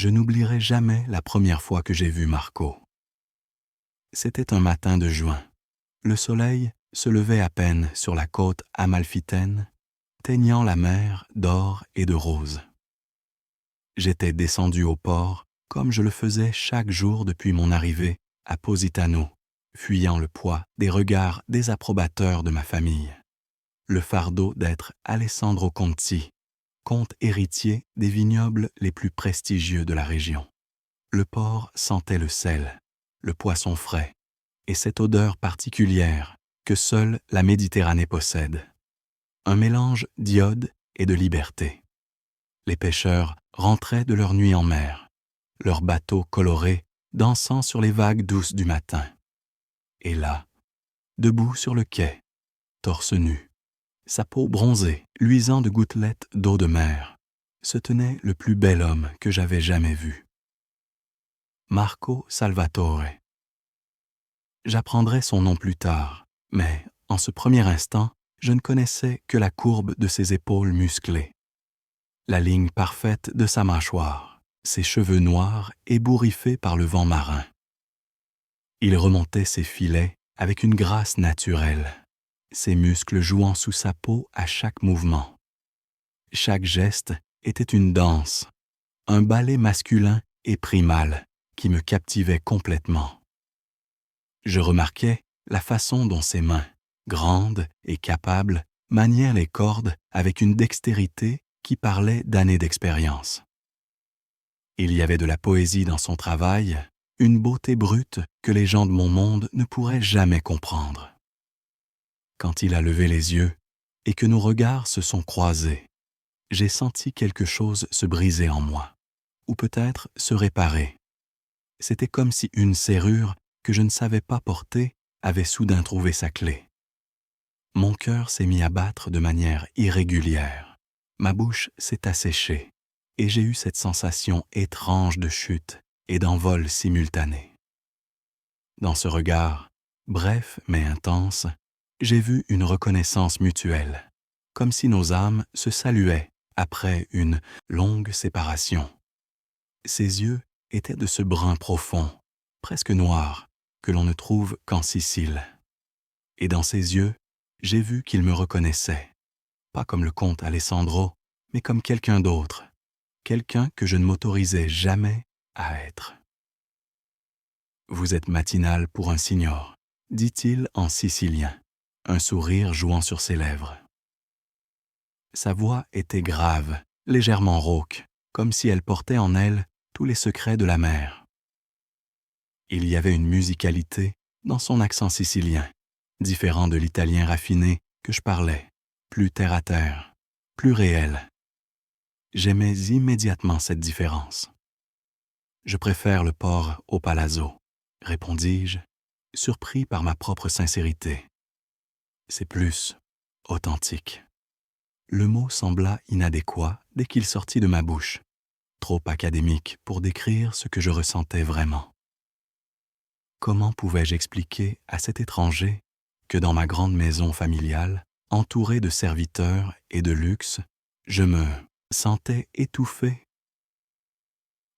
Je n'oublierai jamais la première fois que j'ai vu Marco. C'était un matin de juin. Le soleil se levait à peine sur la côte amalfitaine, teignant la mer d'or et de rose. J'étais descendu au port comme je le faisais chaque jour depuis mon arrivée à Positano, fuyant le poids des regards désapprobateurs de ma famille. Le fardeau d'être Alessandro Conti, comte héritier des vignobles les plus prestigieux de la région. Le port sentait le sel, le poisson frais, et cette odeur particulière que seule la Méditerranée possède. Un mélange d'iode et de liberté. Les pêcheurs rentraient de leur nuit en mer, leurs bateaux colorés dansant sur les vagues douces du matin. Et là, debout sur le quai, torse nu, sa peau bronzée, luisant de gouttelettes d'eau de mer, se tenait le plus bel homme que j'avais jamais vu. Marco Salvatore. J'apprendrai son nom plus tard, mais en ce premier instant, je ne connaissais que la courbe de ses épaules musclées, la ligne parfaite de sa mâchoire, ses cheveux noirs ébouriffés par le vent marin. Il remontait ses filets avec une grâce naturelle, ses muscles jouant sous sa peau à chaque mouvement. Chaque geste était une danse, un ballet masculin et primal qui me captivait complètement. Je remarquais la façon dont ses mains, grandes et capables, manièrent les cordes avec une dextérité qui parlait d'années d'expérience. Il y avait de la poésie dans son travail, une beauté brute que les gens de mon monde ne pourraient jamais comprendre. Quand il a levé les yeux et que nos regards se sont croisés, j'ai senti quelque chose se briser en moi, ou peut-être se réparer. C'était comme si une serrure que je ne savais pas porter avait soudain trouvé sa clé. Mon cœur s'est mis à battre de manière irrégulière, ma bouche s'est asséchée, et j'ai eu cette sensation étrange de chute et d'envol simultané. Dans ce regard, bref mais intense, j'ai vu une reconnaissance mutuelle, comme si nos âmes se saluaient après une longue séparation. Ses yeux étaient de ce brun profond, presque noir, que l'on ne trouve qu'en Sicile. Et dans ses yeux, j'ai vu qu'il me reconnaissait, pas comme le comte Alessandro, mais comme quelqu'un d'autre, quelqu'un que je ne m'autorisais jamais à être. « Vous êtes matinal pour un signor », dit-il en sicilien, un sourire jouant sur ses lèvres. Sa voix était grave, légèrement rauque, comme si elle portait en elle tous les secrets de la mer. Il y avait une musicalité dans son accent sicilien, différent de l'italien raffiné que je parlais, plus terre-à-terre, plus réel. J'aimais immédiatement cette différence. « Je préfère le port au palazzo », répondis-je, surpris par ma propre sincérité. « C'est plus authentique. » Le mot sembla inadéquat dès qu'il sortit de ma bouche, trop académique pour décrire ce que je ressentais vraiment. Comment pouvais-je expliquer à cet étranger que dans ma grande maison familiale, entourée de serviteurs et de luxe, je me sentais étouffé,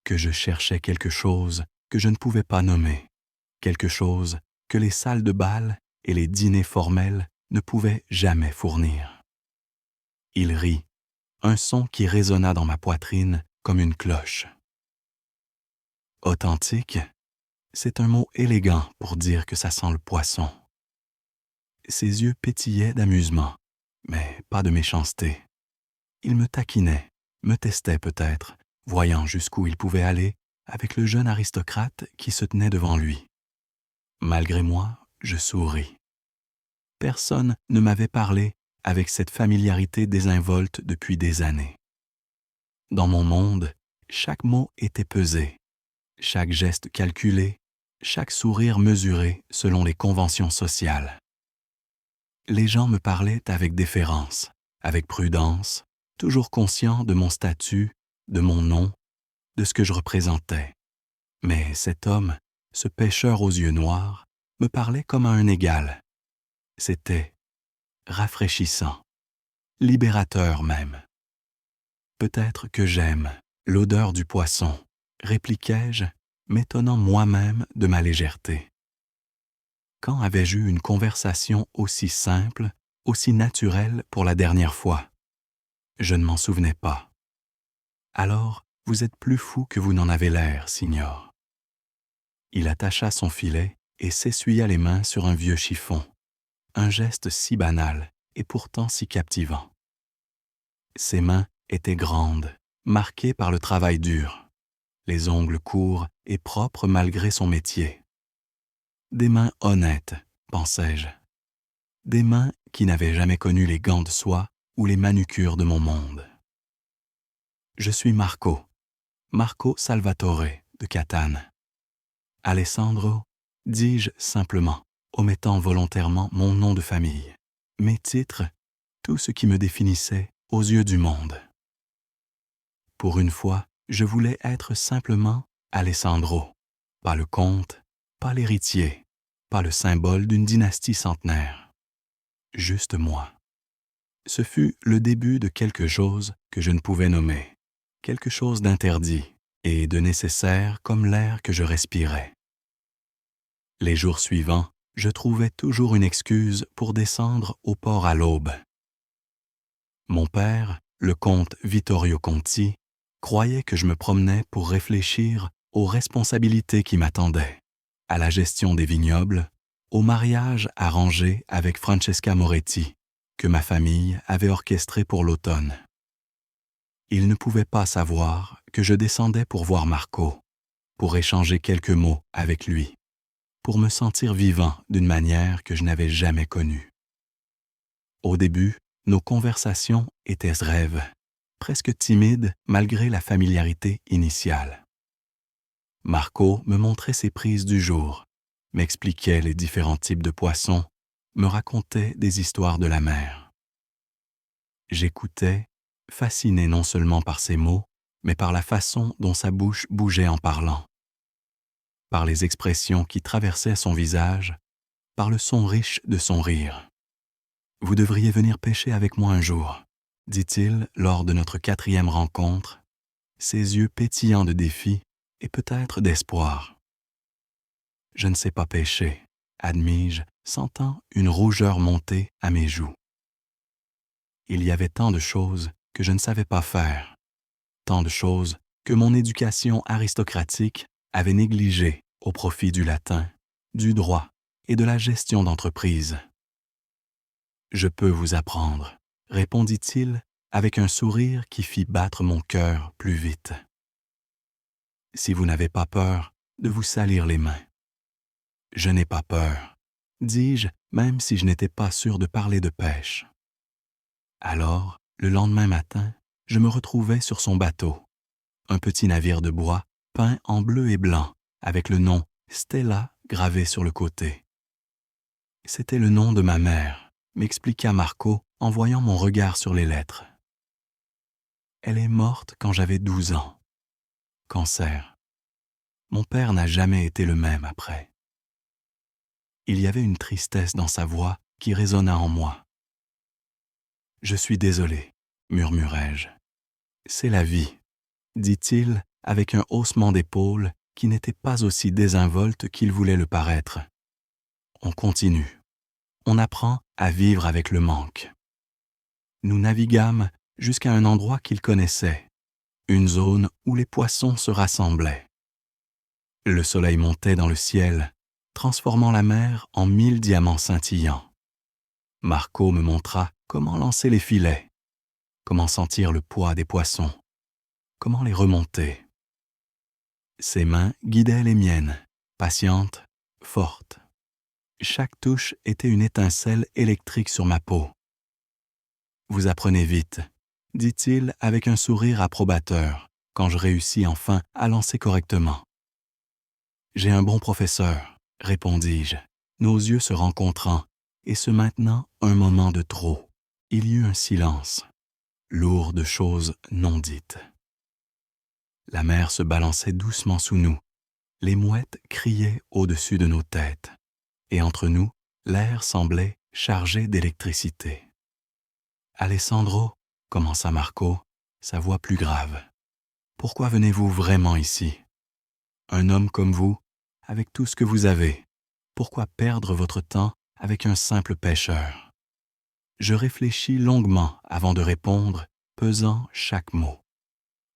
que je cherchais quelque chose que je ne pouvais pas nommer, quelque chose que les salles de bal et les dîners formels ne pouvaient jamais fournir. Il rit, un son qui résonna dans ma poitrine comme une cloche. Authentique, c'est un mot élégant pour dire que ça sent le poisson. Ses yeux pétillaient d'amusement, mais pas de méchanceté. Il me taquinait, me testait peut-être, voyant jusqu'où il pouvait aller avec le jeune aristocrate qui se tenait devant lui. Malgré moi, je souris. Personne ne m'avait parlé avec cette familiarité désinvolte depuis des années. Dans mon monde, chaque mot était pesé, chaque geste calculé, chaque sourire mesuré selon les conventions sociales. Les gens me parlaient avec déférence, avec prudence, toujours conscients de mon statut, de mon nom, de ce que je représentais. Mais cet homme, ce pêcheur aux yeux noirs, me parlait comme à un égal. C'était rafraîchissant, libérateur même. Peut-être que j'aime l'odeur du poisson, répliquai-je, m'étonnant moi-même de ma légèreté. Quand avais-je eu une conversation aussi simple, aussi naturelle pour la dernière fois? Je ne m'en souvenais pas. Alors, vous êtes plus fou que vous n'en avez l'air, signor. Il attacha son filet et s'essuya les mains sur un vieux chiffon, un geste si banal et pourtant si captivant. Ses mains étaient grandes, marquées par le travail dur, les ongles courts et propres malgré son métier. Des mains honnêtes, pensai-je. Des mains qui n'avaient jamais connu les gants de soie ou les manucures de mon monde. Je suis Marco Salvatore de Catane. Alessandro, dis-je simplement, omettant volontairement mon nom de famille, mes titres, tout ce qui me définissait aux yeux du monde. Pour une fois, je voulais être simplement Alessandro, pas le comte, pas l'héritier, pas le symbole d'une dynastie centenaire. Juste moi. Ce fut le début de quelque chose que je ne pouvais nommer, quelque chose d'interdit et de nécessaire comme l'air que je respirais. Les jours suivants, je trouvais toujours une excuse pour descendre au port à l'aube. Mon père, le comte Vittorio Conti, croyait que je me promenais pour réfléchir aux responsabilités qui m'attendaient, à la gestion des vignobles, au mariage arrangé avec Francesca Moretti, que ma famille avait orchestré pour l'automne. Il ne pouvait pas savoir que je descendais pour voir Marco, pour échanger quelques mots avec lui, pour me sentir vivant d'une manière que je n'avais jamais connue. Au début, nos conversations étaient rêves, presque timides malgré la familiarité initiale. Marco me montrait ses prises du jour, m'expliquait les différents types de poissons, me racontait des histoires de la mer. J'écoutais, fasciné non seulement par ses mots, mais par la façon dont sa bouche bougeait en parlant, par les expressions qui traversaient son visage, par le son riche de son rire. « Vous devriez venir pêcher avec moi un jour », dit-il lors de notre 4e rencontre, ses yeux pétillants de défi et peut-être d'espoir. « Je ne sais pas pêcher », admis-je, sentant une rougeur monter à mes joues. Il y avait tant de choses que je ne savais pas faire, tant de choses que mon éducation aristocratique avait négligées au profit du latin, du droit et de la gestion d'entreprise. « Je peux vous apprendre », répondit-il avec un sourire qui fit battre mon cœur plus vite. « Si vous n'avez pas peur de vous salir les mains. »« Je n'ai pas peur, » dis-je, même si je n'étais pas sûr de parler de pêche. Alors, le lendemain matin, je me retrouvais sur son bateau, un petit navire de bois peint en bleu et blanc, avec le nom Stella gravé sur le côté. C'était le nom de ma mère, m'expliqua Marco en voyant mon regard sur les lettres. Elle est morte quand j'avais 12 ans. Cancer. Mon père n'a jamais été le même après. Il y avait une tristesse dans sa voix qui résonna en moi. « Je suis désolé, » murmurai-je. « C'est la vie, » dit-il avec un haussement d'épaules qui n'était pas aussi désinvolte qu'il voulait le paraître. On continue. On apprend à vivre avec le manque. Nous naviguâmes jusqu'à un endroit qu'il connaissait, une zone où les poissons se rassemblaient. Le soleil montait dans le ciel, transformant la mer en 1000 diamants scintillants. Marco me montra comment lancer les filets, comment sentir le poids des poissons, comment les remonter. Ses mains guidaient les miennes, patientes, fortes. Chaque touche était une étincelle électrique sur ma peau. « Vous apprenez vite », dit-il avec un sourire approbateur, quand je réussis enfin à lancer correctement. « J'ai un bon professeur, » répondis-je, nos yeux se rencontrant, et se maintenant un moment de trop. Il y eut un silence, lourd de choses non dites. La mer se balançait doucement sous nous, les mouettes criaient au-dessus de nos têtes, et entre nous, l'air semblait chargé d'électricité. « Alessandro, » commença Marco, sa voix plus grave, « pourquoi venez-vous vraiment ici, un homme comme vous, avec tout ce que vous avez, pourquoi perdre votre temps avec un simple pêcheur? Je réfléchis longuement avant de répondre, pesant chaque mot.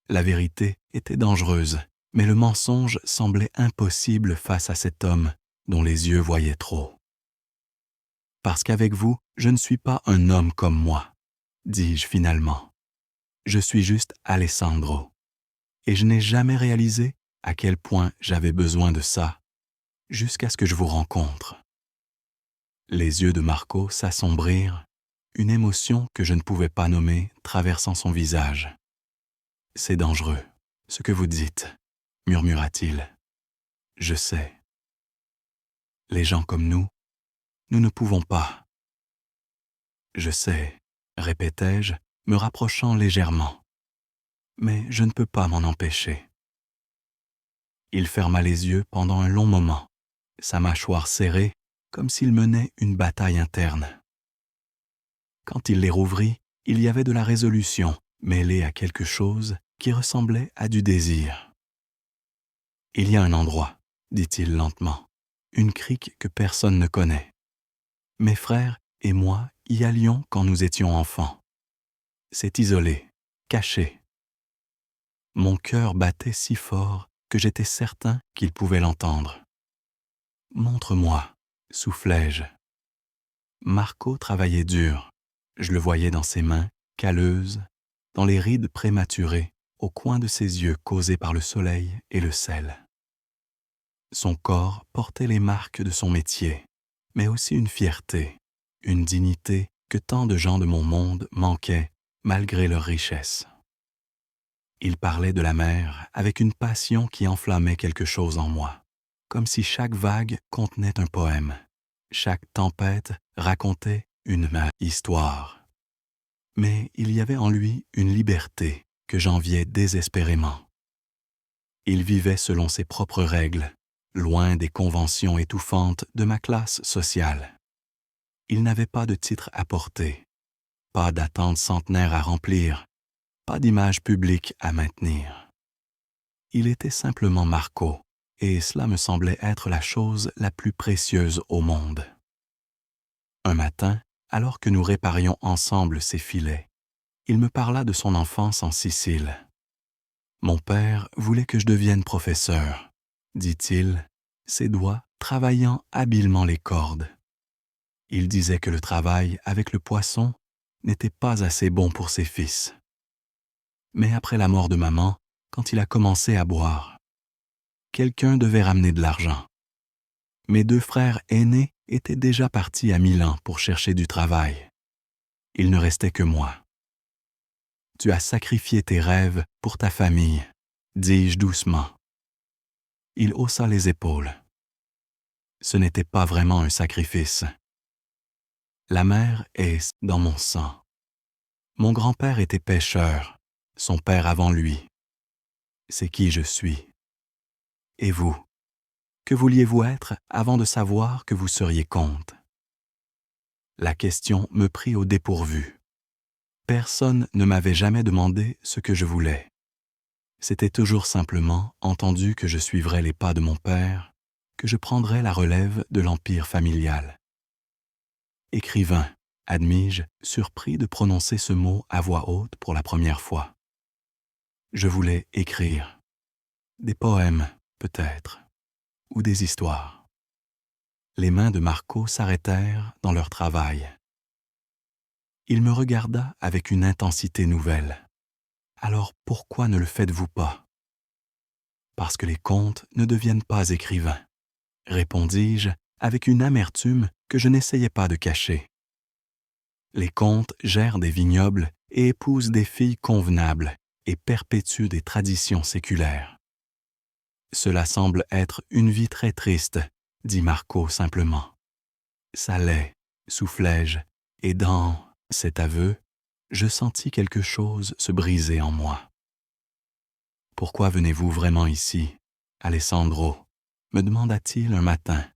La vérité était dangereuse, mais le mensonge semblait impossible face à cet homme dont les yeux voyaient trop. Parce qu'avec vous, je ne suis pas un homme comme moi, dis-je finalement. Je suis juste Alessandro. Et je n'ai jamais réalisé à quel point j'avais besoin de ça, jusqu'à ce que je vous rencontre. Les yeux de Marco s'assombrirent, une émotion que je ne pouvais pas nommer traversant son visage. « C'est dangereux, ce que vous dites, » murmura-t-il. « Je sais. Les gens comme nous ne pouvons pas. » « Je sais, » répétai-je, me rapprochant légèrement. « Mais je ne peux pas m'en empêcher. » Il ferma les yeux pendant un long moment, sa mâchoire serrée, comme s'il menait une bataille interne. Quand il les rouvrit, il y avait de la résolution mêlée à quelque chose qui ressemblait à du désir. « Il y a un endroit, » dit-il lentement, « une crique que personne ne connaît. Mes frères et moi y allions quand nous étions enfants. C'est isolé, caché. » Mon cœur battait si fort que j'étais certain qu'il pouvait l'entendre. « Montre-moi, » soufflai-je. Marco travaillait dur. Je le voyais dans ses mains, calleuses, dans les rides prématurées, au coin de ses yeux causés par le soleil et le sel. Son corps portait les marques de son métier, mais aussi une fierté, une dignité que tant de gens de mon monde manquaient malgré leur richesse. Il parlait de la mer avec une passion qui enflammait quelque chose en moi, comme si chaque vague contenait un poème, chaque tempête racontait une histoire. Mais il y avait en lui une liberté que j'enviais désespérément. Il vivait selon ses propres règles, loin des conventions étouffantes de ma classe sociale. Il n'avait pas de titre à porter, pas d'attente centenaire à remplir, pas d'image publique à maintenir. Il était simplement Marco, et cela me semblait être la chose la plus précieuse au monde. Un matin, alors que nous réparions ensemble ses filets, il me parla de son enfance en Sicile. « Mon père voulait que je devienne professeur, » dit-il, ses doigts travaillant habilement les cordes. Il disait que le travail avec le poisson n'était pas assez bon pour ses fils. Mais après la mort de maman, quand il a commencé à boire, quelqu'un devait ramener de l'argent. Mes 2 frères aînés étaient déjà partis à Milan pour chercher du travail. Il ne restait que moi. « Tu as sacrifié tes rêves pour ta famille, » dis-je doucement. Il haussa les épaules. Ce n'était pas vraiment un sacrifice. La mer est dans mon sang. Mon grand-père était pêcheur, son père avant lui. C'est qui je suis. Et vous, que vouliez-vous être avant de savoir que vous seriez comte? La question me prit au dépourvu. Personne ne m'avait jamais demandé ce que je voulais. C'était toujours simplement entendu que je suivrais les pas de mon père, que je prendrais la relève de l'empire familial. Écrivain, admis-je, surpris de prononcer ce mot à voix haute pour la première fois. Je voulais écrire. Des poèmes, peut-être, ou des histoires. Les mains de Marco s'arrêtèrent dans leur travail. Il me regarda avec une intensité nouvelle. « Alors pourquoi ne le faites-vous pas? » « Parce que les contes ne deviennent pas écrivains, » répondis-je avec une amertume que je n'essayais pas de cacher. Les contes gèrent des vignobles et épousent des filles convenables et perpétuent des traditions séculaires. Cela semble être une vie très triste, dit Marco simplement. Ça l'est, soufflai-je, et dans cet aveu, je sentis quelque chose se briser en moi. « Pourquoi venez-vous vraiment ici, Alessandro ?» me demanda-t-il un matin,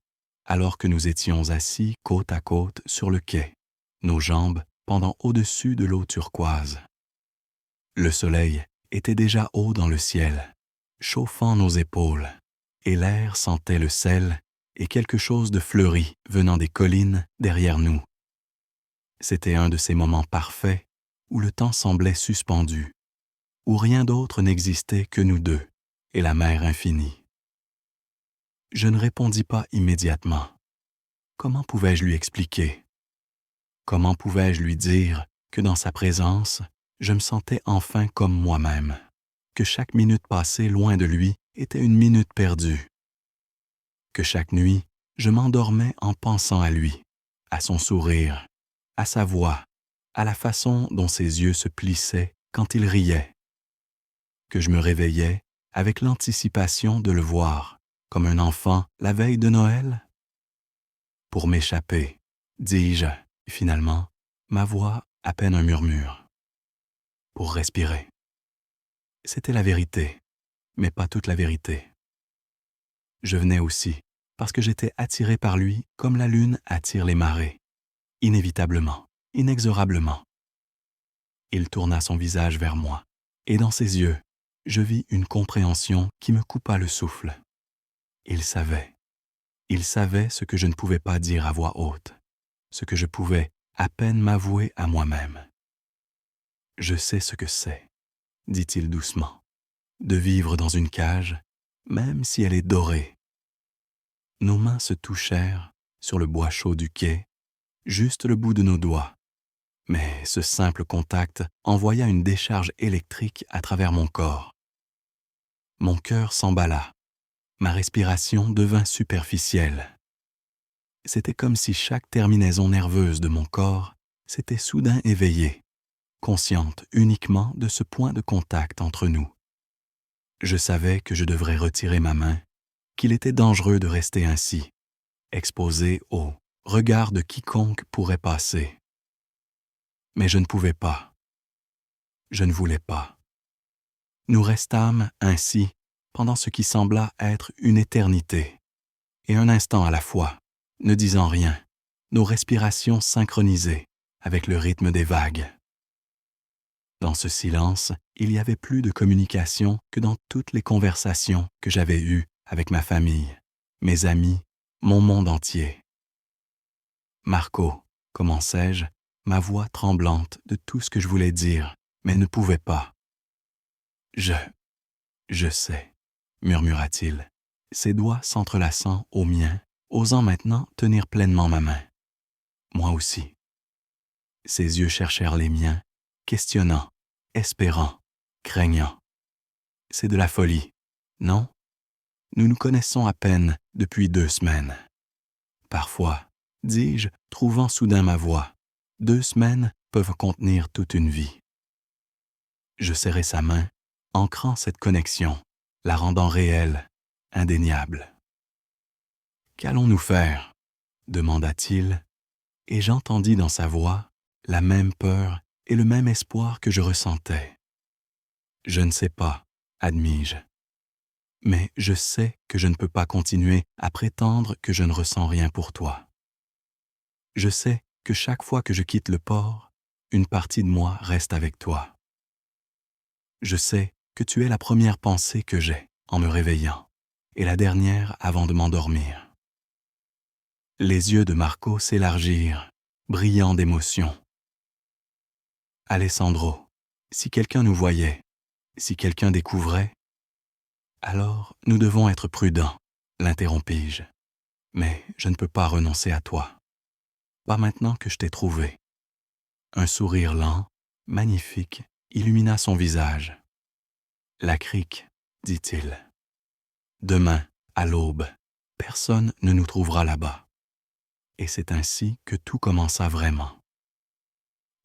alors que nous étions assis côte à côte sur le quai, nos jambes pendant au-dessus de l'eau turquoise. Le soleil était déjà haut dans le ciel, chauffant nos épaules, et l'air sentait le sel et quelque chose de fleuri venant des collines derrière nous. C'était un de ces moments parfaits où le temps semblait suspendu, où rien d'autre n'existait que nous deux et la mer infinie. Je ne répondis pas immédiatement. Comment pouvais-je lui expliquer? Comment pouvais-je lui dire que dans sa présence, je me sentais enfin comme moi-même, que chaque minute passée loin de lui était une minute perdue, que chaque nuit, je m'endormais en pensant à lui, à son sourire, à sa voix, à la façon dont ses yeux se plissaient quand il riait, que je me réveillais avec l'anticipation de le voir, comme un enfant la veille de Noël? Pour m'échapper, dis-je, finalement, ma voix à peine un murmure. Pour respirer. C'était la vérité, mais pas toute la vérité. Je venais aussi, parce que j'étais attiré par lui comme la lune attire les marées, inévitablement, inexorablement. Il tourna son visage vers moi, et dans ses yeux, je vis une compréhension qui me coupa le souffle. Il savait ce que je ne pouvais pas dire à voix haute, ce que je pouvais à peine m'avouer à moi-même. Je sais ce que c'est, dit-il doucement, de vivre dans une cage, même si elle est dorée. Nos mains se touchèrent sur le bois chaud du quai, juste le bout de nos doigts. Mais ce simple contact envoya une décharge électrique à travers mon corps. Mon cœur s'emballa, ma respiration devint superficielle. C'était comme si chaque terminaison nerveuse de mon corps s'était soudain éveillée, consciente uniquement de ce point de contact entre nous. Je savais que je devrais retirer ma main, qu'il était dangereux de rester ainsi, exposé au regard de quiconque pourrait passer. Mais je ne pouvais pas. Je ne voulais pas. Nous restâmes ainsi pendant ce qui sembla être une éternité, et un instant à la fois, ne disant rien, nos respirations synchronisées avec le rythme des vagues. Dans ce silence, il y avait plus de communication que dans toutes les conversations que j'avais eues avec ma famille, mes amis, mon monde entier. Marco, commençai-je, ma voix tremblante de tout ce que je voulais dire, mais ne pouvais pas. Je sais, murmura-t-il, ses doigts s'entrelaçant aux miens, osant maintenant tenir pleinement ma main. Moi aussi. Ses yeux cherchèrent les miens, questionnants, espérants, craignants. C'est de la folie, non? Nous nous connaissons à peine depuis 2 semaines. Parfois, dis-je, trouvant soudain ma voix, 2 semaines peuvent contenir toute une vie. Je serrai sa main, ancrant cette connexion, la rendant réelle, indéniable. Qu'allons-nous faire? Demanda-t-il, et j'entendis dans sa voix la même peur et le même espoir que je ressentais. Je ne sais pas, admis-je. Mais je sais que je ne peux pas continuer à prétendre que je ne ressens rien pour toi. Je sais que chaque fois que je quitte le port, une partie de moi reste avec toi. Je sais que tu es la première pensée que j'ai en me réveillant et la dernière avant de m'endormir. Les yeux de Marco s'élargirent, brillants d'émotion. Alessandro, si quelqu'un nous voyait, si quelqu'un découvrait, alors nous devons être prudents, l'interrompis-je. Mais je ne peux pas renoncer à toi. Pas maintenant que je t'ai trouvé. Un sourire lent, magnifique, illumina son visage. La crique, dit-il. Demain, à l'aube, personne ne nous trouvera là-bas. Et c'est ainsi que tout commença vraiment.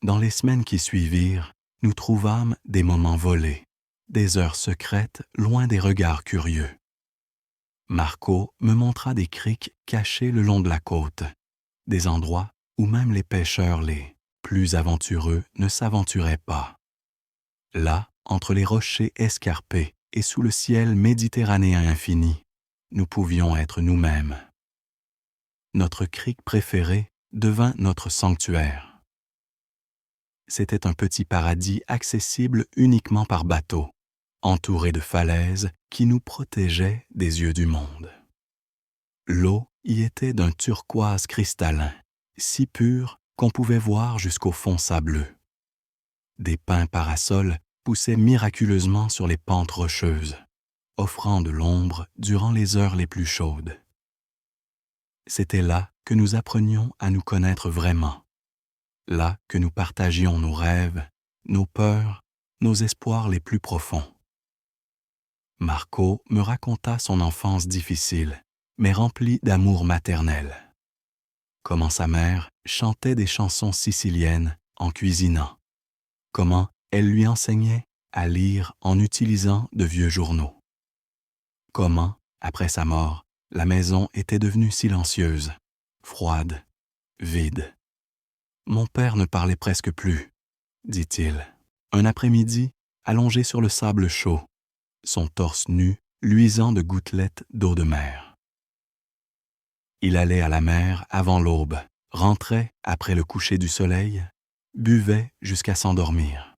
Dans les semaines qui suivirent, nous trouvâmes des moments volés, des heures secrètes loin des regards curieux. Marco me montra des criques cachées le long de la côte, des endroits où même les pêcheurs les plus aventureux ne s'aventuraient pas. Là, entre les rochers escarpés et sous le ciel méditerranéen infini, nous pouvions être nous-mêmes. Notre crique préférée devint notre sanctuaire. C'était un petit paradis accessible uniquement par bateau, entourée de falaises qui nous protégeaient des yeux du monde. L'eau y était d'un turquoise cristallin, si pur qu'on pouvait voir jusqu'au fond sableux. Des pins parasols poussaient miraculeusement sur les pentes rocheuses, offrant de l'ombre durant les heures les plus chaudes. C'était là que nous apprenions à nous connaître vraiment, là que nous partagions nos rêves, nos peurs, nos espoirs les plus profonds. Marco me raconta son enfance difficile, mais remplie d'amour maternel. Comment sa mère chantait des chansons siciliennes en cuisinant. Comment elle lui enseignait à lire en utilisant de vieux journaux. Comment, après sa mort, la maison était devenue silencieuse, froide, vide. Mon père ne parlait presque plus, dit-il. Un après-midi, allongé sur le sable chaud, son torse nu luisant de gouttelettes d'eau de mer. Il allait à la mer avant l'aube, rentrait après le coucher du soleil, buvait jusqu'à s'endormir.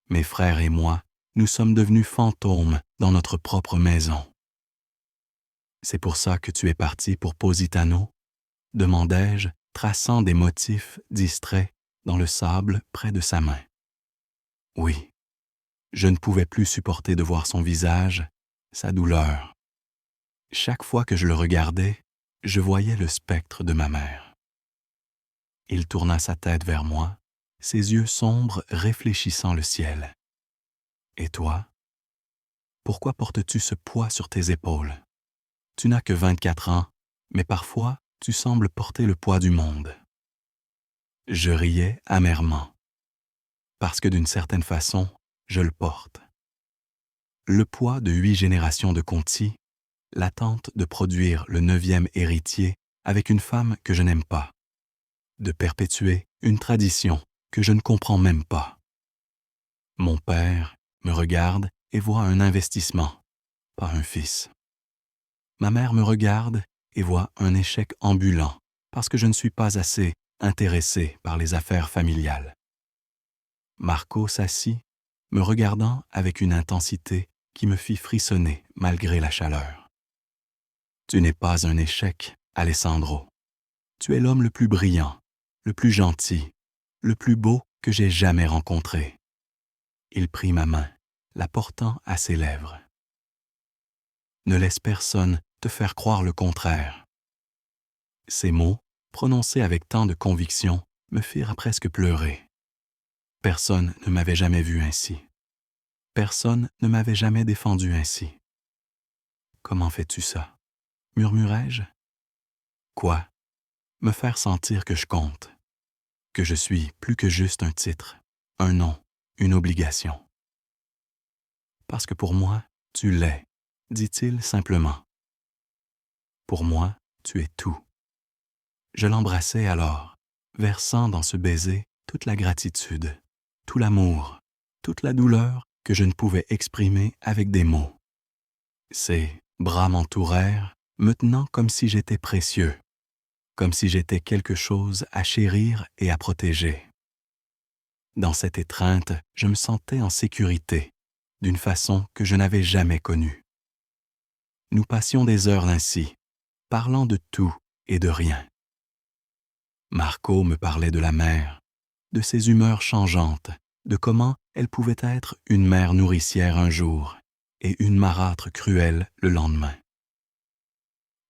Mes frères et moi, nous sommes devenus fantômes dans notre propre maison. C'est pour ça que tu es parti pour Positano? Demandai-je, traçant des motifs distraits dans le sable près de sa main. Oui, je ne pouvais plus supporter de voir son visage, sa douleur. Chaque fois que je le regardais, je voyais le spectre de ma mère. Il tourna sa tête vers moi, ses yeux sombres réfléchissant le ciel. Et toi? Pourquoi portes-tu ce poids sur tes épaules? Tu n'as que 24 ans, mais parfois tu sembles porter le poids du monde. Je riais amèrement, parce que d'une certaine façon, je le porte. Le poids de 8 générations de Conti, l'attente de produire le 9e héritier avec une femme que je n'aime pas, de perpétuer une tradition que je ne comprends même pas. Mon père me regarde et voit un investissement, pas un fils. Ma mère me regarde et voit un échec ambulant parce que je ne suis pas assez intéressé par les affaires familiales. Marco s'assit, me regardant avec une intensité qui me fit frissonner malgré la chaleur. Tu n'es pas un échec, Alessandro. Tu es l'homme le plus brillant, le plus gentil, le plus beau que j'ai jamais rencontré. Il prit ma main, la portant à ses lèvres. Ne laisse personne te faire croire le contraire. Ces mots, prononcés avec tant de conviction, me firent presque pleurer. Personne ne m'avait jamais vu ainsi. Personne ne m'avait jamais défendu ainsi. Comment fais-tu ça? Murmurai-je. Quoi? Me faire sentir que je compte, que je suis plus que juste un titre, un nom, une obligation. Parce que pour moi, tu l'es, dit-il simplement. Pour moi, tu es tout. Je l'embrassai alors, versant dans ce baiser toute la gratitude, tout l'amour, toute la douleur que je ne pouvais exprimer avec des mots. Ses bras m'entourèrent, me tenant comme si j'étais précieux, comme si j'étais quelque chose à chérir et à protéger. Dans cette étreinte, je me sentais en sécurité, d'une façon que je n'avais jamais connue. Nous passions des heures ainsi, parlant de tout et de rien. Marco me parlait de la mer, de ses humeurs changeantes, de comment elle pouvait être une mère nourricière un jour et une marâtre cruelle le lendemain.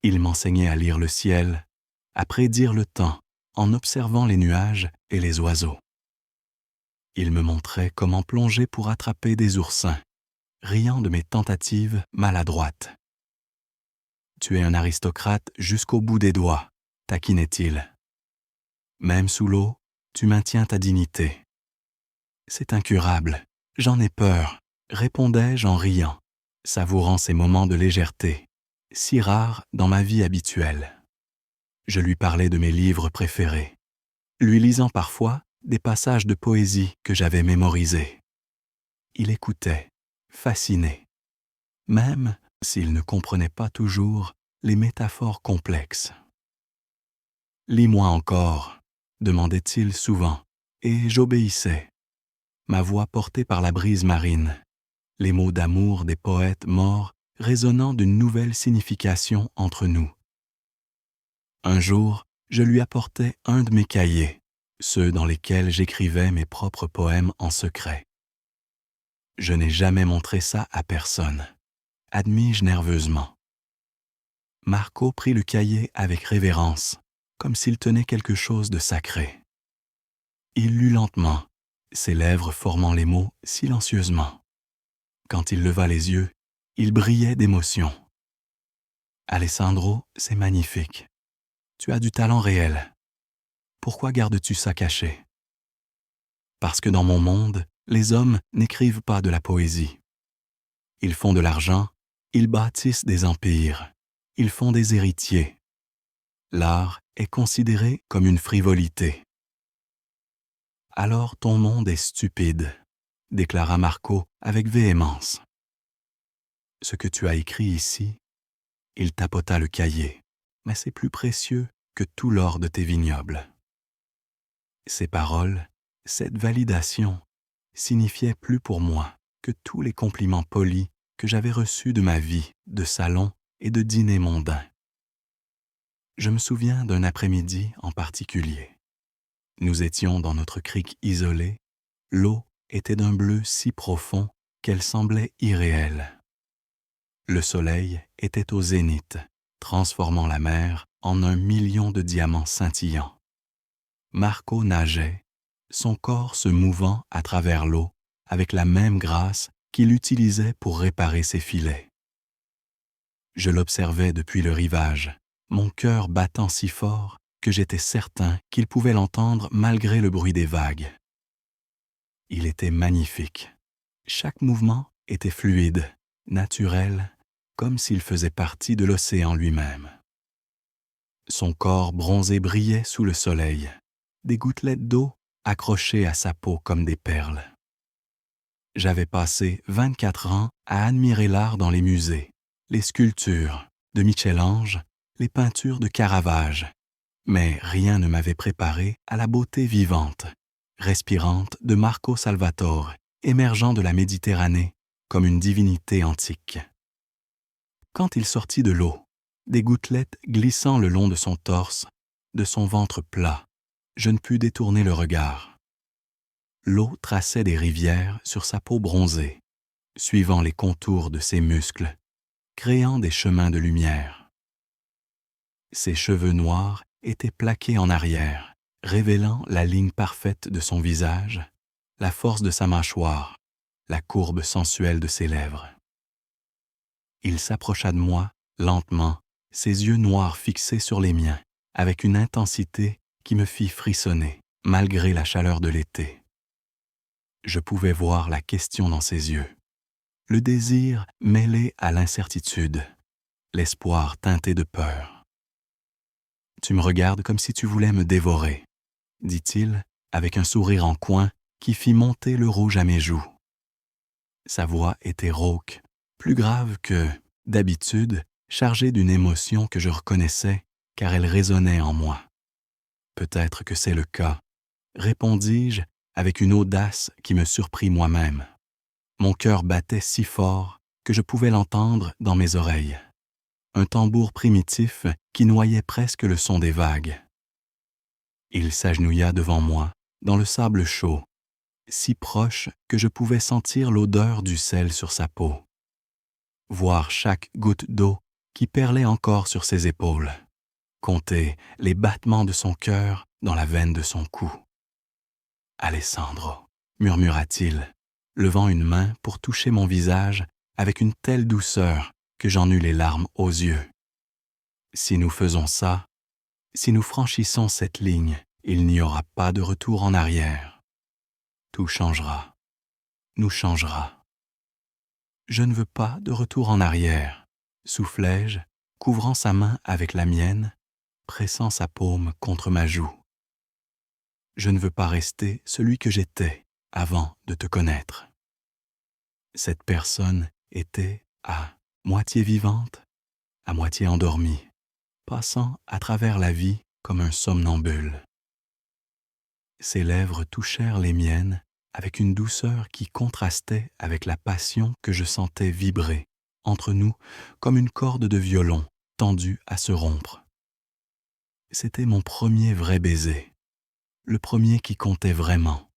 Il m'enseignait à lire le ciel, à prédire le temps en observant les nuages et les oiseaux. Il me montrait comment plonger pour attraper des oursins, riant de mes tentatives maladroites. « Tu es un aristocrate jusqu'au bout des doigts », taquinait-il. « Même sous l'eau, tu maintiens ta dignité. »« C'est incurable, j'en ai peur », répondais-je en riant, savourant ces moments de légèreté, si rares dans ma vie habituelle. Je lui parlais de mes livres préférés, lui lisant parfois des passages de poésie que j'avais mémorisés. Il écoutait, fasciné, même s'il ne comprenait pas toujours les métaphores complexes. « Lis-moi encore », demandait-il souvent, et j'obéissais, ma voix portée par la brise marine, les mots d'amour des poètes morts résonnant d'une nouvelle signification entre nous. Un jour, je lui apportai un de mes cahiers, ceux dans lesquels j'écrivais mes propres poèmes en secret. Je n'ai jamais montré ça à personne, admis-je nerveusement. Marco prit le cahier avec révérence, comme s'il tenait quelque chose de sacré. Il lut lentement, ses lèvres formant les mots silencieusement. Quand il leva les yeux, il brillait d'émotion. « Alessandro, c'est magnifique. Tu as du talent réel. Pourquoi gardes-tu ça caché? » Parce que dans mon monde, les hommes n'écrivent pas de la poésie. Ils font de l'argent, ils bâtissent des empires, ils font des héritiers. L'art est considéré comme une frivolité. Alors ton monde est stupide, déclara Marco avec véhémence. Ce que tu as écrit ici, il tapota le cahier, mais c'est plus précieux que tout l'or de tes vignobles. Ces paroles, cette validation, signifiaient plus pour moi que tous les compliments polis que j'avais reçus de ma vie de salon et de dîner mondain. Je me souviens d'un après-midi en particulier. Nous étions dans notre crique isolée, l'eau était d'un bleu si profond qu'elle semblait irréelle. Le soleil était au zénith, transformant la mer en 1 million de diamants scintillants. Marco nageait, son corps se mouvant à travers l'eau avec la même grâce qu'il utilisait pour réparer ses filets. Je l'observais depuis le rivage, mon cœur battant si fort que j'étais certain qu'il pouvait l'entendre malgré le bruit des vagues. Il était magnifique. Chaque mouvement était fluide, naturel, comme s'il faisait partie de l'océan lui-même. Son corps bronzé brillait sous le soleil, des gouttelettes d'eau accrochées à sa peau comme des perles. J'avais passé 24 ans à admirer l'art dans les musées, les sculptures de Michel-Ange, les peintures de Caravage, mais rien ne m'avait préparé à la beauté vivante, respirante de Marco Salvatore, émergeant de la Méditerranée comme une divinité antique. Quand il sortit de l'eau, des gouttelettes glissant le long de son torse, de son ventre plat, je ne pus détourner le regard. L'eau traçait des rivières sur sa peau bronzée, suivant les contours de ses muscles, créant des chemins de lumière. Ses cheveux noirs étaient plaqués en arrière, révélant la ligne parfaite de son visage, la force de sa mâchoire, la courbe sensuelle de ses lèvres. Il s'approcha de moi, lentement, ses yeux noirs fixés sur les miens, avec une intensité qui me fit frissonner, malgré la chaleur de l'été. Je pouvais voir la question dans ses yeux, le désir mêlé à l'incertitude, l'espoir teinté de peur. « Tu me regardes comme si tu voulais me dévorer », dit-il, avec un sourire en coin qui fit monter le rouge à mes joues. Sa voix était rauque, plus grave que, d'habitude, chargée d'une émotion que je reconnaissais car elle résonnait en moi. « Peut-être que c'est le cas, » répondis-je avec une audace qui me surprit moi-même. Mon cœur battait si fort que je pouvais l'entendre dans mes oreilles. Un tambour primitif qui noyait presque le son des vagues. Il s'agenouilla devant moi, dans le sable chaud, si proche que je pouvais sentir l'odeur du sel sur sa peau. Voir chaque goutte d'eau qui perlait encore sur ses épaules. Compter les battements de son cœur dans la veine de son cou. « Alessandro » murmura-t-il, levant une main pour toucher mon visage avec une telle douceur que j'en eus les larmes aux yeux. « Si nous faisons ça, si nous franchissons cette ligne, il n'y aura pas de retour en arrière. Tout changera, nous changera. » « Je ne veux pas de retour en arrière » soufflai-je, couvrant sa main avec la mienne, pressant sa paume contre ma joue. « Je ne veux pas rester celui que j'étais avant de te connaître. » Cette personne était à moitié vivante, à moitié endormie, passant à travers la vie comme un somnambule. Ses lèvres touchèrent les miennes avec une douceur qui contrastait avec la passion que je sentais vibrer entre nous comme une corde de violon tendue à se rompre. C'était mon premier vrai baiser, le premier qui comptait vraiment.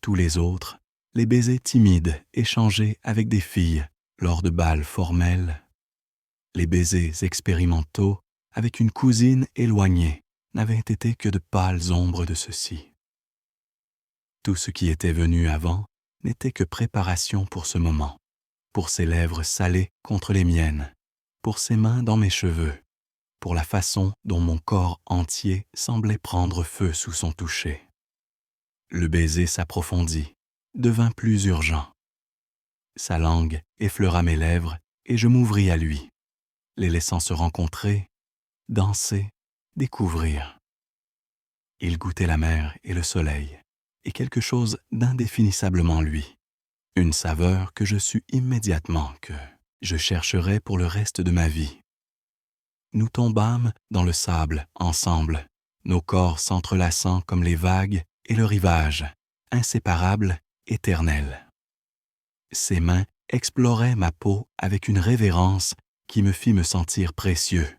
Tous les autres, les baisers timides échangés avec des filles lors de bals formels, les baisers expérimentaux avec une cousine éloignée n'avaient été que de pâles ombres de ceux-ci. Tout ce qui était venu avant n'était que préparation pour ce moment, pour ses lèvres salées contre les miennes, pour ses mains dans mes cheveux, pour la façon dont mon corps entier semblait prendre feu sous son toucher. Le baiser s'approfondit, devint plus urgent. Sa langue effleura mes lèvres et je m'ouvris à lui, les laissant se rencontrer, danser, découvrir. Il goûtait la mer et le soleil, et quelque chose d'indéfinissablement lui, une saveur que je sus immédiatement que je chercherais pour le reste de ma vie. Nous tombâmes dans le sable ensemble, nos corps s'entrelaçant comme les vagues et le rivage, inséparables, éternels. Ses mains exploraient ma peau avec une révérence qui me fit me sentir précieux,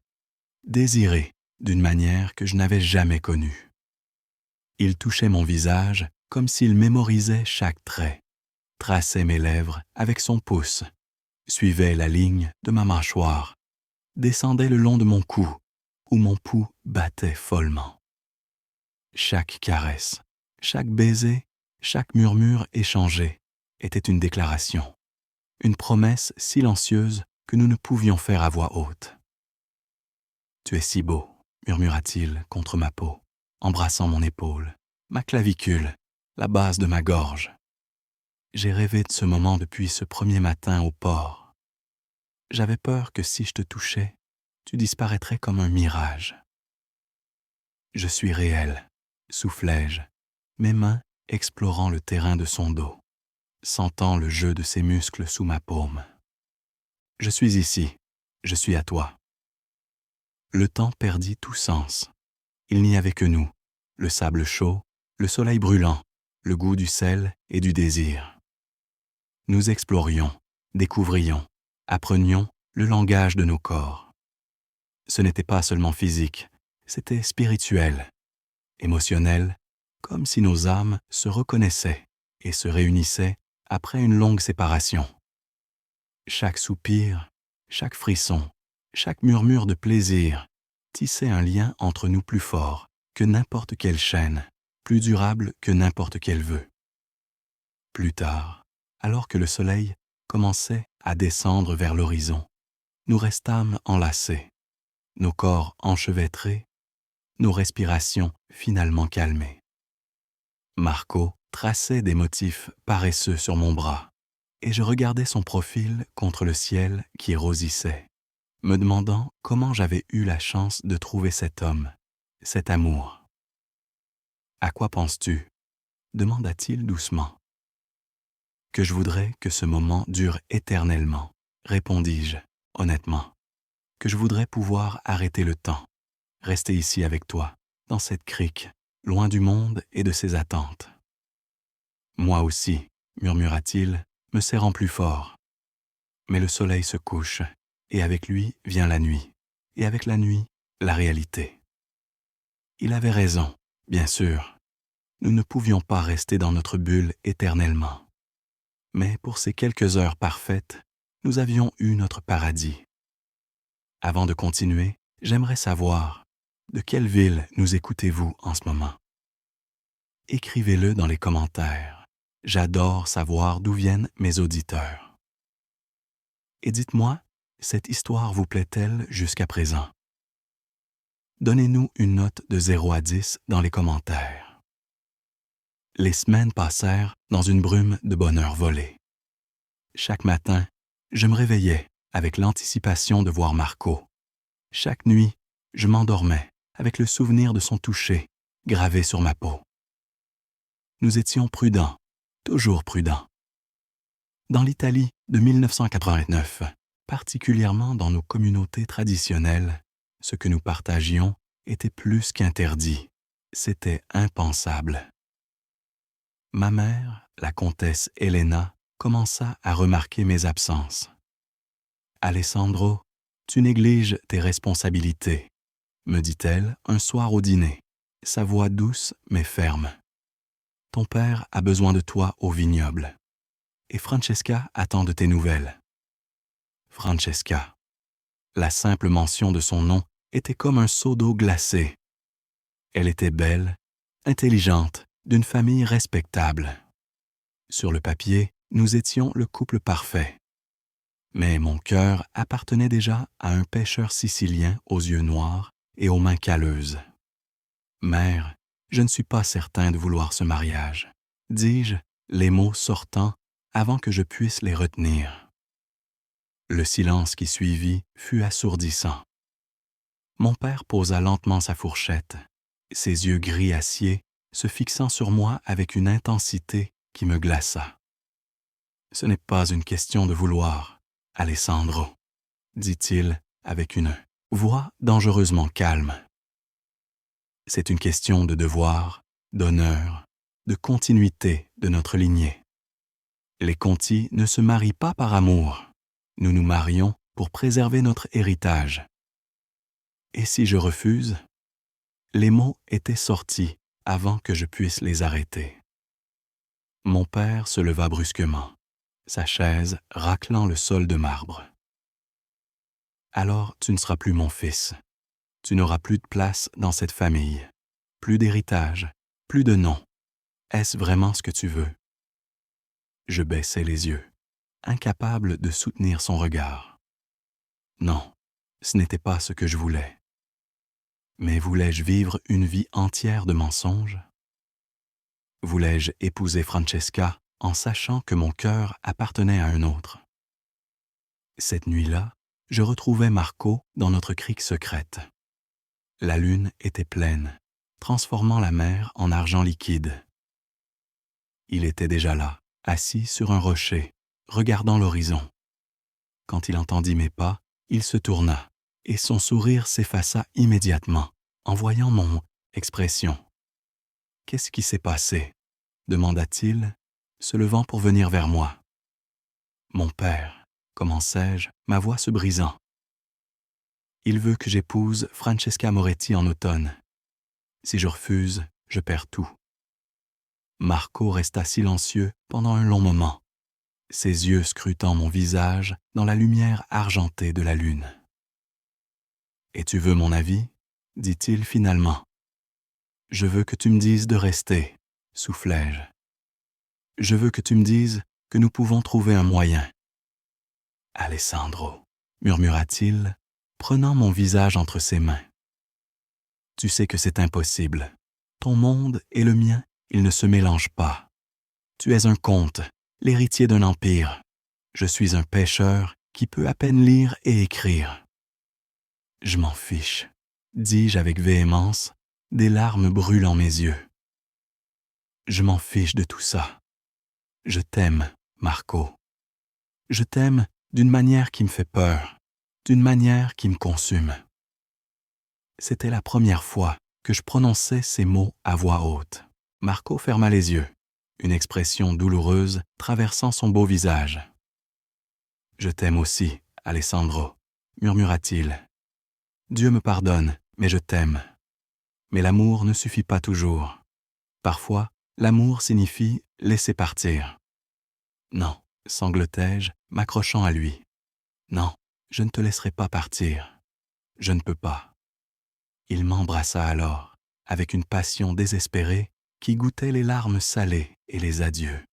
désiré d'une manière que je n'avais jamais connue. Il touchait mon visage comme s'il mémorisait chaque trait, traçait mes lèvres avec son pouce, suivait la ligne de ma mâchoire, descendait le long de mon cou, où mon pouls battait follement. Chaque caresse, chaque baiser, chaque murmure échangé était une déclaration, une promesse silencieuse que nous ne pouvions faire à voix haute. « Tu es si beau », murmura-t-il contre ma peau, embrassant mon épaule, ma clavicule, la base de ma gorge. J'ai rêvé de ce moment depuis ce premier matin au port. J'avais peur que si je te touchais, tu disparaîtrais comme un mirage. Je suis réel, soufflai-je, mes mains explorant le terrain de son dos, sentant le jeu de ses muscles sous ma paume. Je suis ici, je suis à toi. Le temps perdit tout sens. Il n'y avait que nous, le sable chaud, le soleil brûlant, le goût du sel et du désir. Nous explorions, découvrions, apprenions le langage de nos corps. Ce n'était pas seulement physique, c'était spirituel, émotionnel, comme si nos âmes se reconnaissaient et se réunissaient après une longue séparation. Chaque soupir, chaque frisson, chaque murmure de plaisir tissait un lien entre nous plus fort que n'importe quelle chaîne, plus durable que n'importe quel vœu. Plus tard, alors que le soleil commençait à descendre vers l'horizon, nous restâmes enlacés, nos corps enchevêtrés, nos respirations finalement calmées. Marco traçait des motifs paresseux sur mon bras, et je regardais son profil contre le ciel qui rosissait, me demandant comment j'avais eu la chance de trouver cet homme, cet amour. « À quoi penses-tu » demanda-t-il doucement. « Que je voudrais que ce moment dure éternellement, répondis-je, honnêtement. Que je voudrais pouvoir arrêter le temps, rester ici avec toi, dans cette crique, loin du monde et de ses attentes. »« Moi aussi, » murmura-t-il, me serrant plus fort. Mais le soleil se couche, et avec lui vient la nuit, et avec la nuit, la réalité. Il avait raison, bien sûr. Nous ne pouvions pas rester dans notre bulle éternellement. Mais pour ces quelques heures parfaites, nous avions eu notre paradis. Avant de continuer, j'aimerais savoir, de quelle ville nous écoutez-vous en ce moment? Écrivez-le dans les commentaires. J'adore savoir d'où viennent mes auditeurs. Et dites-moi, cette histoire vous plaît-elle jusqu'à présent? Donnez-nous une note de 0 à 10 dans les commentaires. Les semaines passèrent dans une brume de bonheur volé. Chaque matin, je me réveillais avec l'anticipation de voir Marco. Chaque nuit, je m'endormais avec le souvenir de son toucher gravé sur ma peau. Nous étions prudents, toujours prudents. Dans l'Italie de 1989, particulièrement dans nos communautés traditionnelles, ce que nous partagions était plus qu'interdit, c'était impensable. ma mère, la comtesse Helena, commença à remarquer mes absences. « Alessandro, tu négliges tes responsabilités », me dit-elle un soir au dîner, sa voix douce mais ferme. « Ton père a besoin de toi au vignoble. Et Francesca attend de tes nouvelles. » Francesca. La simple mention de son nom était comme un seau d'eau glacée. Elle était belle, intelligente, d'une famille respectable. Sur le papier, nous étions le couple parfait. Mais mon cœur appartenait déjà à un pêcheur sicilien aux yeux noirs et aux mains calleuses. « Mère, je ne suis pas certain de vouloir ce mariage, » dis-je, les mots sortant avant que je puisse les retenir. Le silence qui suivit fut assourdissant. Mon père posa lentement sa fourchette, ses yeux gris acier se fixant sur moi avec une intensité qui me glaça. « Ce n'est pas une question de vouloir, Alessandro, » dit-il avec une voix dangereusement calme. « C'est une question de devoir, d'honneur, de continuité de notre lignée. Les Conti ne se marient pas par amour. Nous nous marions pour préserver notre héritage. Et si je refuse ?» Les mots étaient sortis avant que je puisse les arrêter. Mon père se leva brusquement, sa chaise raclant le sol de marbre. « Alors tu ne seras plus mon fils. Tu n'auras plus de place dans cette famille, plus d'héritage, plus de nom. Est-ce vraiment ce que tu veux? » Je baissai les yeux, incapable de soutenir son regard. Non, ce n'était pas ce que je voulais. Mais voulais-je vivre une vie entière de mensonges? Voulais-je épouser Francesca en sachant que mon cœur appartenait à un autre? Cette nuit-là, je retrouvais Marco dans notre crique secrète. La lune était pleine, transformant la mer en argent liquide. Il était déjà là, assis sur un rocher, regardant l'horizon. Quand il entendit mes pas, il se tourna, et son sourire s'effaça immédiatement, en voyant mon expression. « Qu'est-ce qui s'est passé ?» demanda-t-il, se levant pour venir vers moi. « Mon père, » commençai-je, ma voix se brisant. « Il veut que j'épouse Francesca Moretti en automne. Si je refuse, je perds tout. » Marco resta silencieux pendant un long moment, ses yeux scrutant mon visage dans la lumière argentée de la lune. « Et tu veux mon avis ?» dit-il finalement. « Je veux que tu me dises de rester, » soufflai-je. « Je veux que tu me dises que nous pouvons trouver un moyen. »« Alessandro, » murmura-t-il, prenant mon visage entre ses mains. « Tu sais que c'est impossible. Ton monde et le mien, ils ne se mélangent pas. Tu es un comte, l'héritier d'un empire. Je suis un pêcheur qui peut à peine lire et écrire. »« Je m'en fiche, » dis-je avec véhémence, des larmes brûlant mes yeux. « Je m'en fiche de tout ça. Je t'aime, Marco. Je t'aime d'une manière qui me fait peur, d'une manière qui me consume. » C'était la première fois que je prononçais ces mots à voix haute. Marco ferma les yeux, une expression douloureuse traversant son beau visage. « Je t'aime aussi, Alessandro, » murmura-t-il. « Dieu me pardonne, mais je t'aime. Mais l'amour ne suffit pas toujours. Parfois, l'amour signifie laisser partir. »« Non, » sanglotai-je, m'accrochant à lui. « Non, je ne te laisserai pas partir. Je ne peux pas. » Il m'embrassa alors, avec une passion désespérée qui goûtait les larmes salées et les adieux.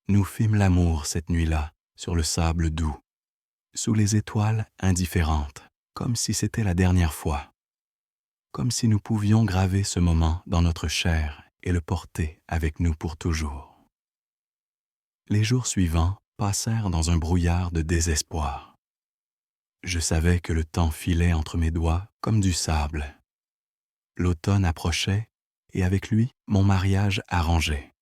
Nous fîmes l'amour cette nuit-là, sur le sable doux, sous les étoiles indifférentes, comme si c'était la dernière fois, comme si nous pouvions graver ce moment dans notre chair et le porter avec nous pour toujours. Les jours suivants passèrent dans un brouillard de désespoir. Je savais que le temps filait entre mes doigts comme du sable. L'automne approchait, et avec lui, mon mariage arrangé.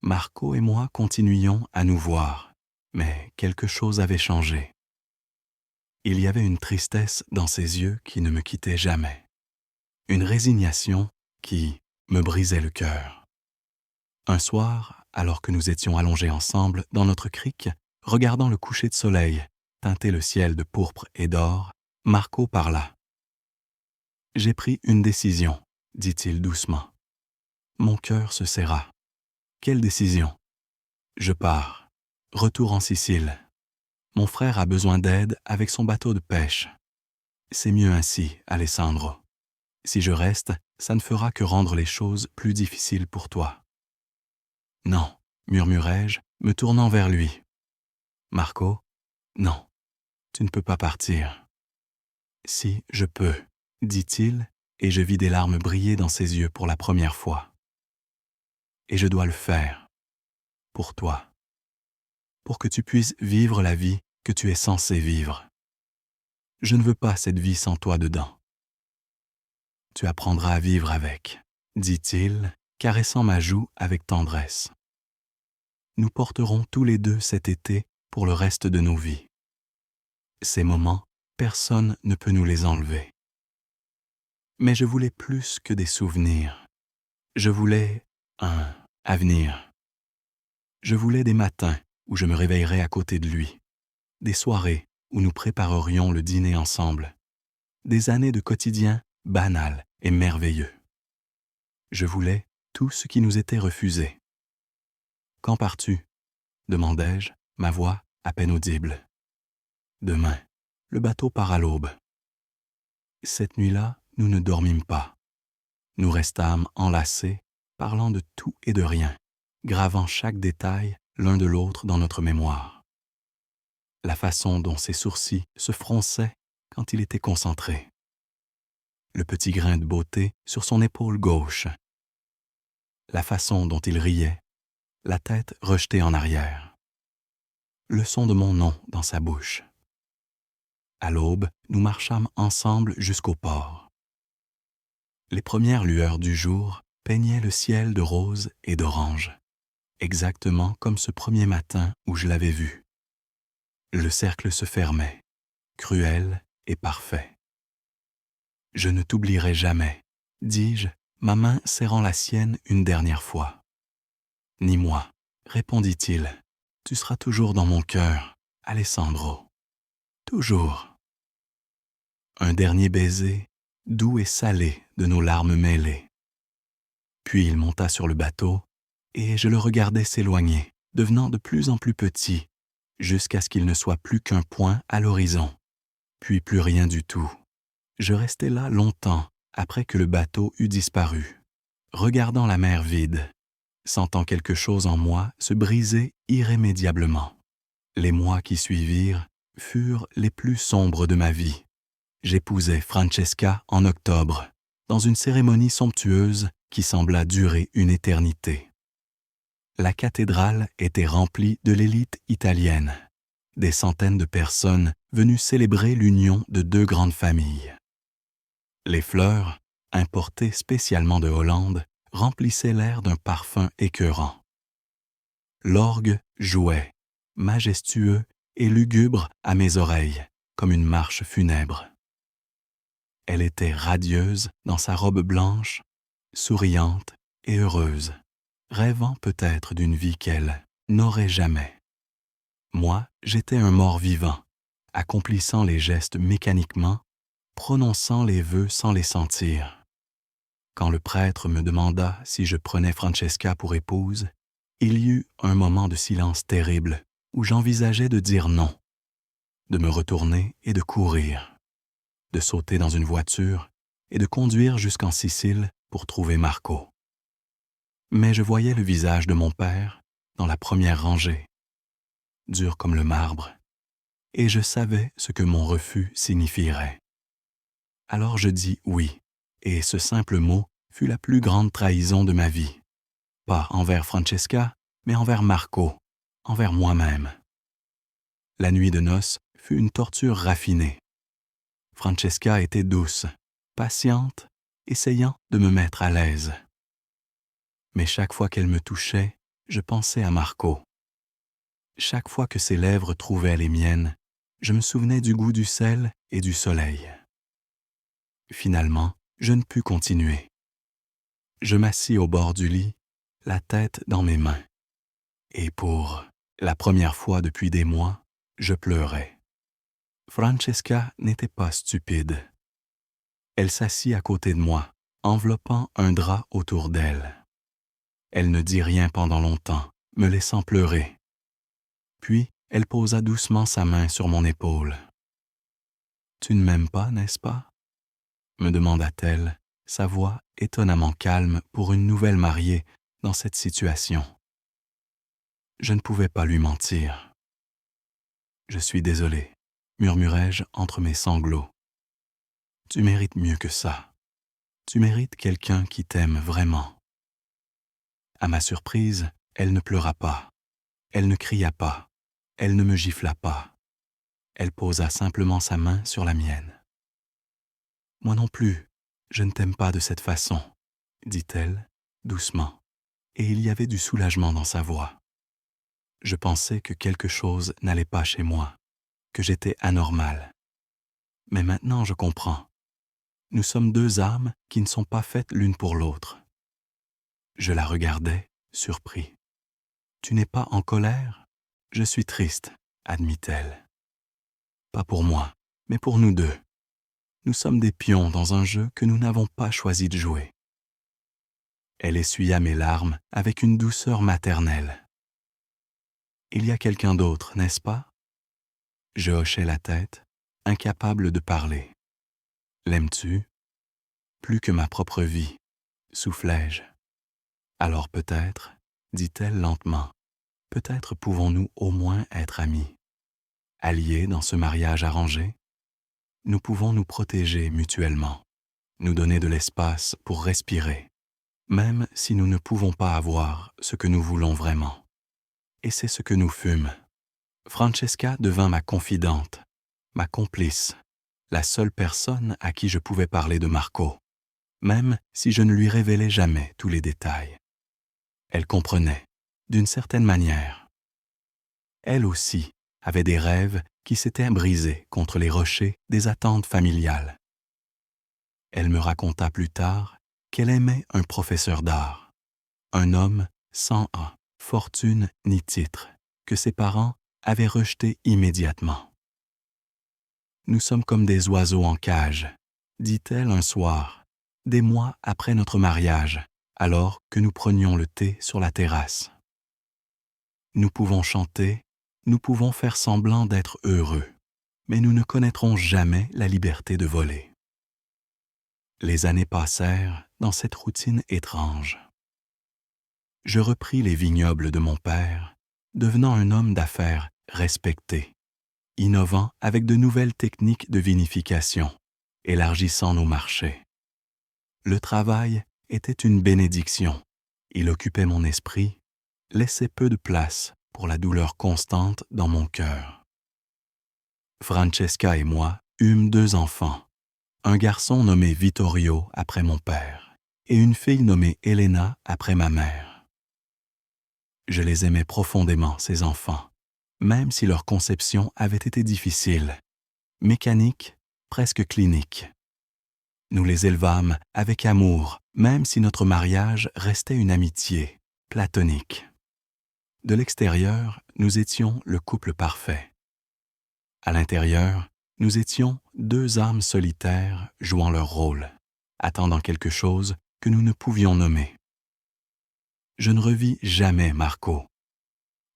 Marco et moi continuions à nous voir, mais quelque chose avait changé. Il y avait une tristesse dans ses yeux qui ne me quittait jamais, une résignation qui me brisait le cœur. Un soir, alors que nous étions allongés ensemble dans notre crique, regardant le coucher de soleil teinter le ciel de pourpre et d'or, Marco parla. « J'ai pris une décision, dit-il doucement. Mon cœur se serra. Quelle décision? Je pars. Retour en Sicile. Mon frère a besoin d'aide avec son bateau de pêche. C'est mieux ainsi, Alessandro. Si je reste, ça ne fera que rendre les choses plus difficiles pour toi. » Non, murmurai-je, me tournant vers lui. Marco, non, tu ne peux pas partir. Si, je peux, dit-il, et je vis des larmes briller dans ses yeux pour la première fois. Et je dois le faire, pour toi, pour que tu puisses vivre la vie que tu es censé vivre. Je ne veux pas cette vie sans toi dedans. Tu apprendras à vivre avec, dit-il, caressant ma joue avec tendresse. Nous porterons tous les deux cet été pour le reste de nos vies. Ces moments, personne ne peut nous les enlever. Mais je voulais plus que des souvenirs. Je voulais un avenir. Je voulais des matins où je me réveillerais à côté de lui, des soirées où nous préparerions le dîner ensemble, des années de quotidien banal et merveilleux. Je voulais tout ce qui nous était refusé. « Quand pars-tu » demandai-je, ma voix à peine audible. « Demain, le bateau part à l'aube. » Cette nuit-là, nous ne dormîmes pas. Nous restâmes enlacés, parlant de tout et de rien, gravant chaque détail l'un de l'autre dans notre mémoire. La façon dont ses sourcils se fronçaient quand il était concentré. Le petit grain de beauté sur son épaule gauche. La façon dont il riait, la tête rejetée en arrière. Le son de mon nom dans sa bouche. À l'aube, nous marchâmes ensemble jusqu'au port. Les premières lueurs du jour peignaient le ciel de rose et d'orange, exactement comme ce premier matin où je l'avais vu. Le cercle se fermait, cruel et parfait. « Je ne t'oublierai jamais, » dis-je, ma main serrant la sienne une dernière fois. « Ni moi, » répondit-il, « tu seras toujours dans mon cœur, Alessandro. Toujours. » Un dernier baiser, doux et salé de nos larmes mêlées. Puis il monta sur le bateau, et je le regardais s'éloigner, devenant de plus en plus petit, jusqu'à ce qu'il ne soit plus qu'un point à l'horizon, puis plus rien du tout. Je restai là longtemps après que le bateau eut disparu, regardant la mer vide, sentant quelque chose en moi se briser irrémédiablement. Les mois qui suivirent furent les plus sombres de ma vie. J'épousai Francesca en octobre, dans une cérémonie somptueuse qui sembla durer une éternité. La cathédrale était remplie de l'élite italienne, des centaines de personnes venues célébrer l'union de deux grandes familles. Les fleurs, importées spécialement de Hollande, remplissaient l'air d'un parfum écœurant. L'orgue jouait, majestueux et lugubre à mes oreilles, comme une marche funèbre. Elle était radieuse dans sa robe blanche, souriante et heureuse, rêvant peut-être d'une vie qu'elle n'aurait jamais. Moi, j'étais un mort-vivant, accomplissant les gestes mécaniquement, prononçant les vœux sans les sentir. Quand le prêtre me demanda si je prenais Francesca pour épouse, il y eut un moment de silence terrible où j'envisageais de dire non, de me retourner et de courir, de sauter dans une voiture et de conduire jusqu'en Sicile pour trouver Marco. Mais je voyais le visage de mon père dans la première rangée, dur comme le marbre, et je savais ce que mon refus signifierait. Alors je dis oui, et ce simple mot fut la plus grande trahison de ma vie, pas envers Francesca, mais envers Marco, envers moi-même. La nuit de noces fut une torture raffinée. Francesca était douce, patiente, essayant de me mettre à l'aise. Mais chaque fois qu'elle me touchait, je pensais à Marco. Chaque fois que ses lèvres trouvaient les miennes, je me souvenais du goût du sel et du soleil. Finalement, je ne pus continuer. Je m'assis au bord du lit la tête dans mes mains. Et pour la première fois depuis des mois, je pleurais. Francesca n'était pas stupide. Elle s'assit à côté de moi, enveloppant un drap autour d'elle. Elle ne dit rien pendant longtemps, me laissant pleurer. Puis, elle posa doucement sa main sur mon épaule. « Tu ne m'aimes pas, n'est-ce pas ?» me demanda-t-elle, sa voix étonnamment calme pour une nouvelle mariée dans cette situation. Je ne pouvais pas lui mentir. « Je suis désolé, » murmurai-je entre mes sanglots. « Tu mérites mieux que ça. Tu mérites quelqu'un qui t'aime vraiment. » À ma surprise, elle ne pleura pas. Elle ne cria pas. Elle ne me gifla pas. Elle posa simplement sa main sur la mienne. « Moi non plus, je ne t'aime pas de cette façon, » dit-elle, doucement, et il y avait du soulagement dans sa voix. Je pensais que quelque chose n'allait pas chez moi, que j'étais anormal. Mais maintenant je comprends. Nous sommes deux âmes qui ne sont pas faites l'une pour l'autre. Je la regardais, surpris. « Tu n'es pas en colère ? Je suis triste, » admit-elle. « Pas pour moi, mais pour nous deux. Nous sommes des pions dans un jeu que nous n'avons pas choisi de jouer. » Elle essuya mes larmes avec une douceur maternelle. « Il y a quelqu'un d'autre, n'est-ce pas ?» Je hochai la tête, incapable de parler. « L'aimes-tu ? » ?»« Plus que ma propre vie, » soufflai-je. « Alors peut-être, » dit-elle lentement, « peut-être pouvons-nous au moins être amis. Alliés dans ce mariage arrangé, nous pouvons nous protéger mutuellement, nous donner de l'espace pour respirer, même si nous ne pouvons pas avoir ce que nous voulons vraiment. Et c'est ce que nous fûmes. Francesca devint ma confidente, ma complice, la seule personne à qui je pouvais parler de Marco, même si je ne lui révélais jamais tous les détails. Elle comprenait, d'une certaine manière. Elle aussi avait des rêves qui s'étaient brisés contre les rochers des attentes familiales. Elle me raconta plus tard qu'elle aimait un professeur d'art, un homme sans fortune ni titre, que ses parents avaient rejeté immédiatement. « Nous sommes comme des oiseaux en cage, » dit-elle un soir, des mois après notre mariage, alors que nous prenions le thé sur la terrasse. Nous pouvons chanter, nous pouvons faire semblant d'être heureux, mais nous ne connaîtrons jamais la liberté de voler. Les années passèrent dans cette routine étrange. Je repris les vignobles de mon père, devenant un homme d'affaires respecté, innovant avec de nouvelles techniques de vinification, élargissant nos marchés. Le travail était une bénédiction. Il occupait mon esprit, laissait peu de place pour la douleur constante dans mon cœur. Francesca et moi eûmes 2 enfants, un garçon nommé Vittorio après mon père et une fille nommée Elena après ma mère. Je les aimais profondément, ces enfants, même si leur conception avait été difficile, mécanique, presque clinique. Nous les élevâmes avec amour, même si notre mariage restait une amitié, platonique. De l'extérieur, nous étions le couple parfait. À l'intérieur, nous étions 2 âmes solitaires jouant leur rôle, attendant quelque chose que nous ne pouvions nommer. Je ne revis jamais Marco.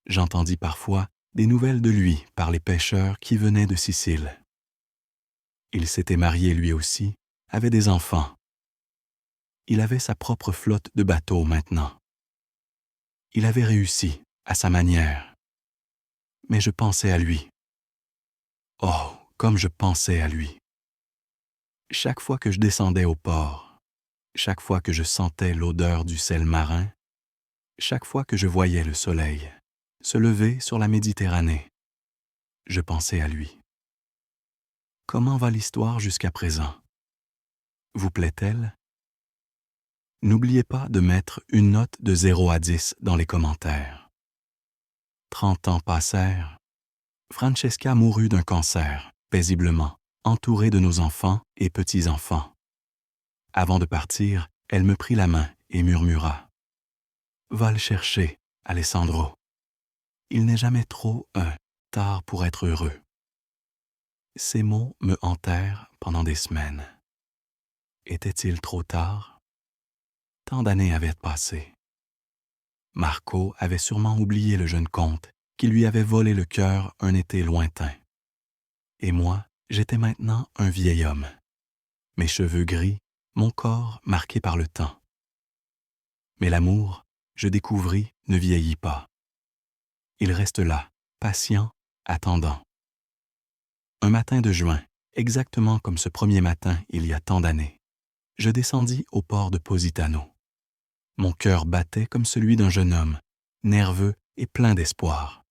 J'entendis parfois des nouvelles de lui par les pêcheurs qui venaient de Sicile. Il s'était marié lui aussi, avait des enfants. Il avait sa propre flotte de bateaux maintenant. Il avait réussi, à sa manière. Mais je pensais à lui. Oh, comme je pensais à lui. Chaque fois que je descendais au port, chaque fois que je sentais l'odeur du sel marin, chaque fois que je voyais le soleil se lever sur la Méditerranée, je pensais à lui. Comment va l'histoire jusqu'à présent? Vous plaît-elle? N'oubliez pas de mettre une note de 0 à 10 dans les commentaires. 30 ans passèrent. Francesca mourut d'un cancer, paisiblement, entourée de nos enfants et petits-enfants. Avant de partir, elle me prit la main et murmura Va le chercher, Alessandro. Il n'est jamais trop tard pour être heureux. » Ces mots me hantèrent pendant des semaines. Était-il trop tard? Tant d'années avaient passé. Marco avait sûrement oublié le jeune comte qui lui avait volé le cœur un été lointain. Et moi, j'étais maintenant un vieil homme. Mes cheveux gris, mon corps marqué par le temps. Mais l'amour, je découvris, ne vieillit pas. Il reste là, patient, attendant. Un matin de juin, exactement comme ce premier matin il y a tant d'années, je descendis au port de Positano. Mon cœur battait comme celui d'un jeune homme, nerveux et plein d'espoir.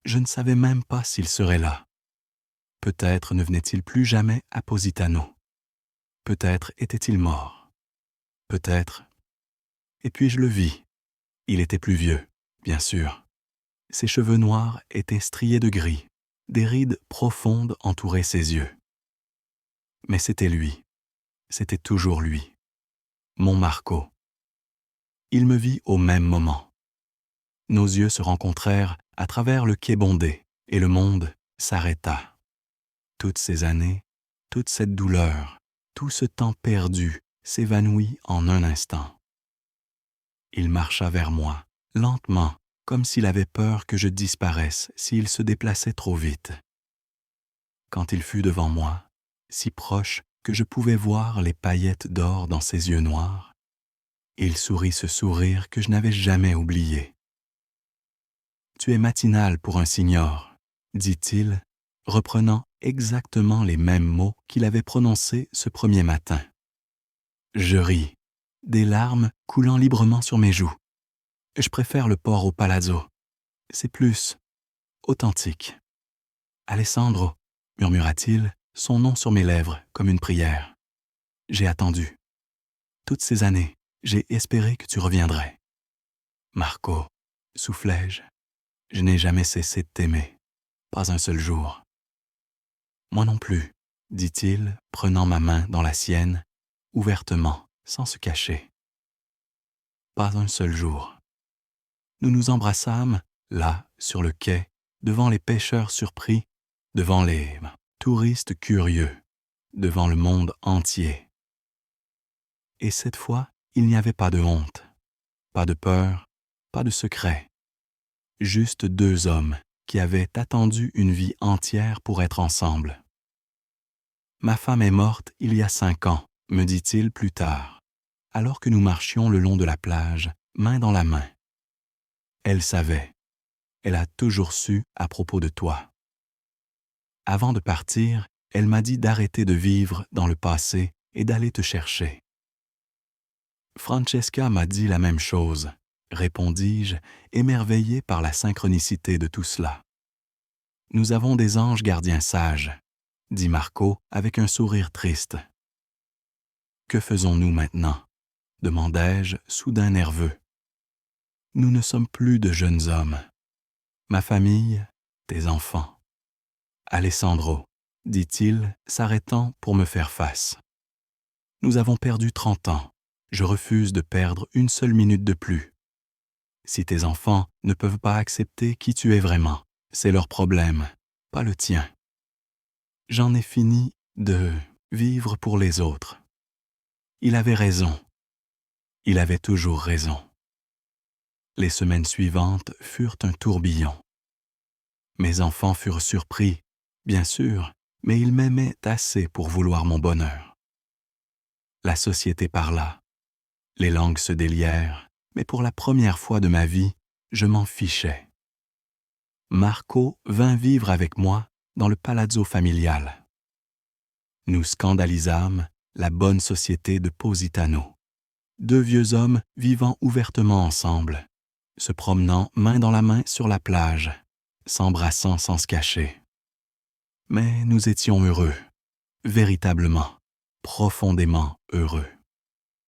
Je ne savais même pas s'il serait là. Peut-être ne venait-il plus jamais à Positano. Peut-être était-il mort. Peut-être. Et puis je le vis. Il était plus vieux, bien sûr. Ses cheveux noirs étaient striés de gris. Des rides profondes entouraient ses yeux. Mais c'était lui. C'était toujours lui. Mon Marco. Il me vit au même moment. Nos yeux se rencontrèrent à travers le quai bondé et le monde s'arrêta. Toutes ces années, toute cette douleur, tout ce temps perdu s'évanouit en un instant. Il marcha vers moi, lentement, comme s'il avait peur que je disparaisse s'il se déplaçait trop vite. Quand il fut devant moi, si proche que je pouvais voir les paillettes d'or dans ses yeux noirs, il sourit ce sourire que je n'avais jamais oublié. « Tu es matinal pour un signor, » dit-il, reprenant exactement les mêmes mots qu'il avait prononcés ce premier matin. Je ris, des larmes coulant librement sur mes joues. Je préfère le port au palazzo. C'est plus authentique. Alessandro, murmura-t-il, son nom sur mes lèvres comme une prière. J'ai attendu. Toutes ces années, j'ai espéré que tu reviendrais. Marco, soufflai-je, je n'ai jamais cessé de t'aimer, pas un seul jour. Moi non plus, dit-il, prenant ma main dans la sienne, ouvertement, sans se cacher. Pas un seul jour. Nous nous embrassâmes, là, sur le quai, devant les pêcheurs surpris, devant les touristes curieux, devant le monde entier. Et cette fois, il n'y avait pas de honte, pas de peur, pas de secret. Juste deux hommes qui avaient attendu une vie entière pour être ensemble. Ma femme est morte il y a 5 ans, me dit-il plus tard, alors que nous marchions le long de la plage, main dans la main. Elle savait. Elle a toujours su à propos de toi. Avant de partir, elle m'a dit d'arrêter de vivre dans le passé et d'aller te chercher. Francesca m'a dit la même chose, répondis-je, émerveillé par la synchronicité de tout cela. Nous avons des anges gardiens sages, dit Marco avec un sourire triste. Que faisons-nous maintenant? Demandai-je, soudain nerveux. Nous ne sommes plus de jeunes hommes. Ma famille, tes enfants. Alessandro, dit-il, s'arrêtant pour me faire face. Nous avons perdu 30 ans. Je refuse de perdre une seule minute de plus. Si tes enfants ne peuvent pas accepter qui tu es vraiment, c'est leur problème, pas le tien. J'en ai fini de vivre pour les autres. Il avait raison. Il avait toujours raison. Les semaines suivantes furent un tourbillon. Mes enfants furent surpris, bien sûr, mais ils m'aimaient assez pour vouloir mon bonheur. La société parla. Les langues se délièrent, mais pour la première fois de ma vie, je m'en fichais. Marco vint vivre avec moi dans le palazzo familial. Nous scandalisâmes la bonne société de Positano. 2 vieux hommes vivant ouvertement ensemble, se promenant main dans la main sur la plage, s'embrassant sans se cacher. Mais nous étions heureux, véritablement, profondément heureux.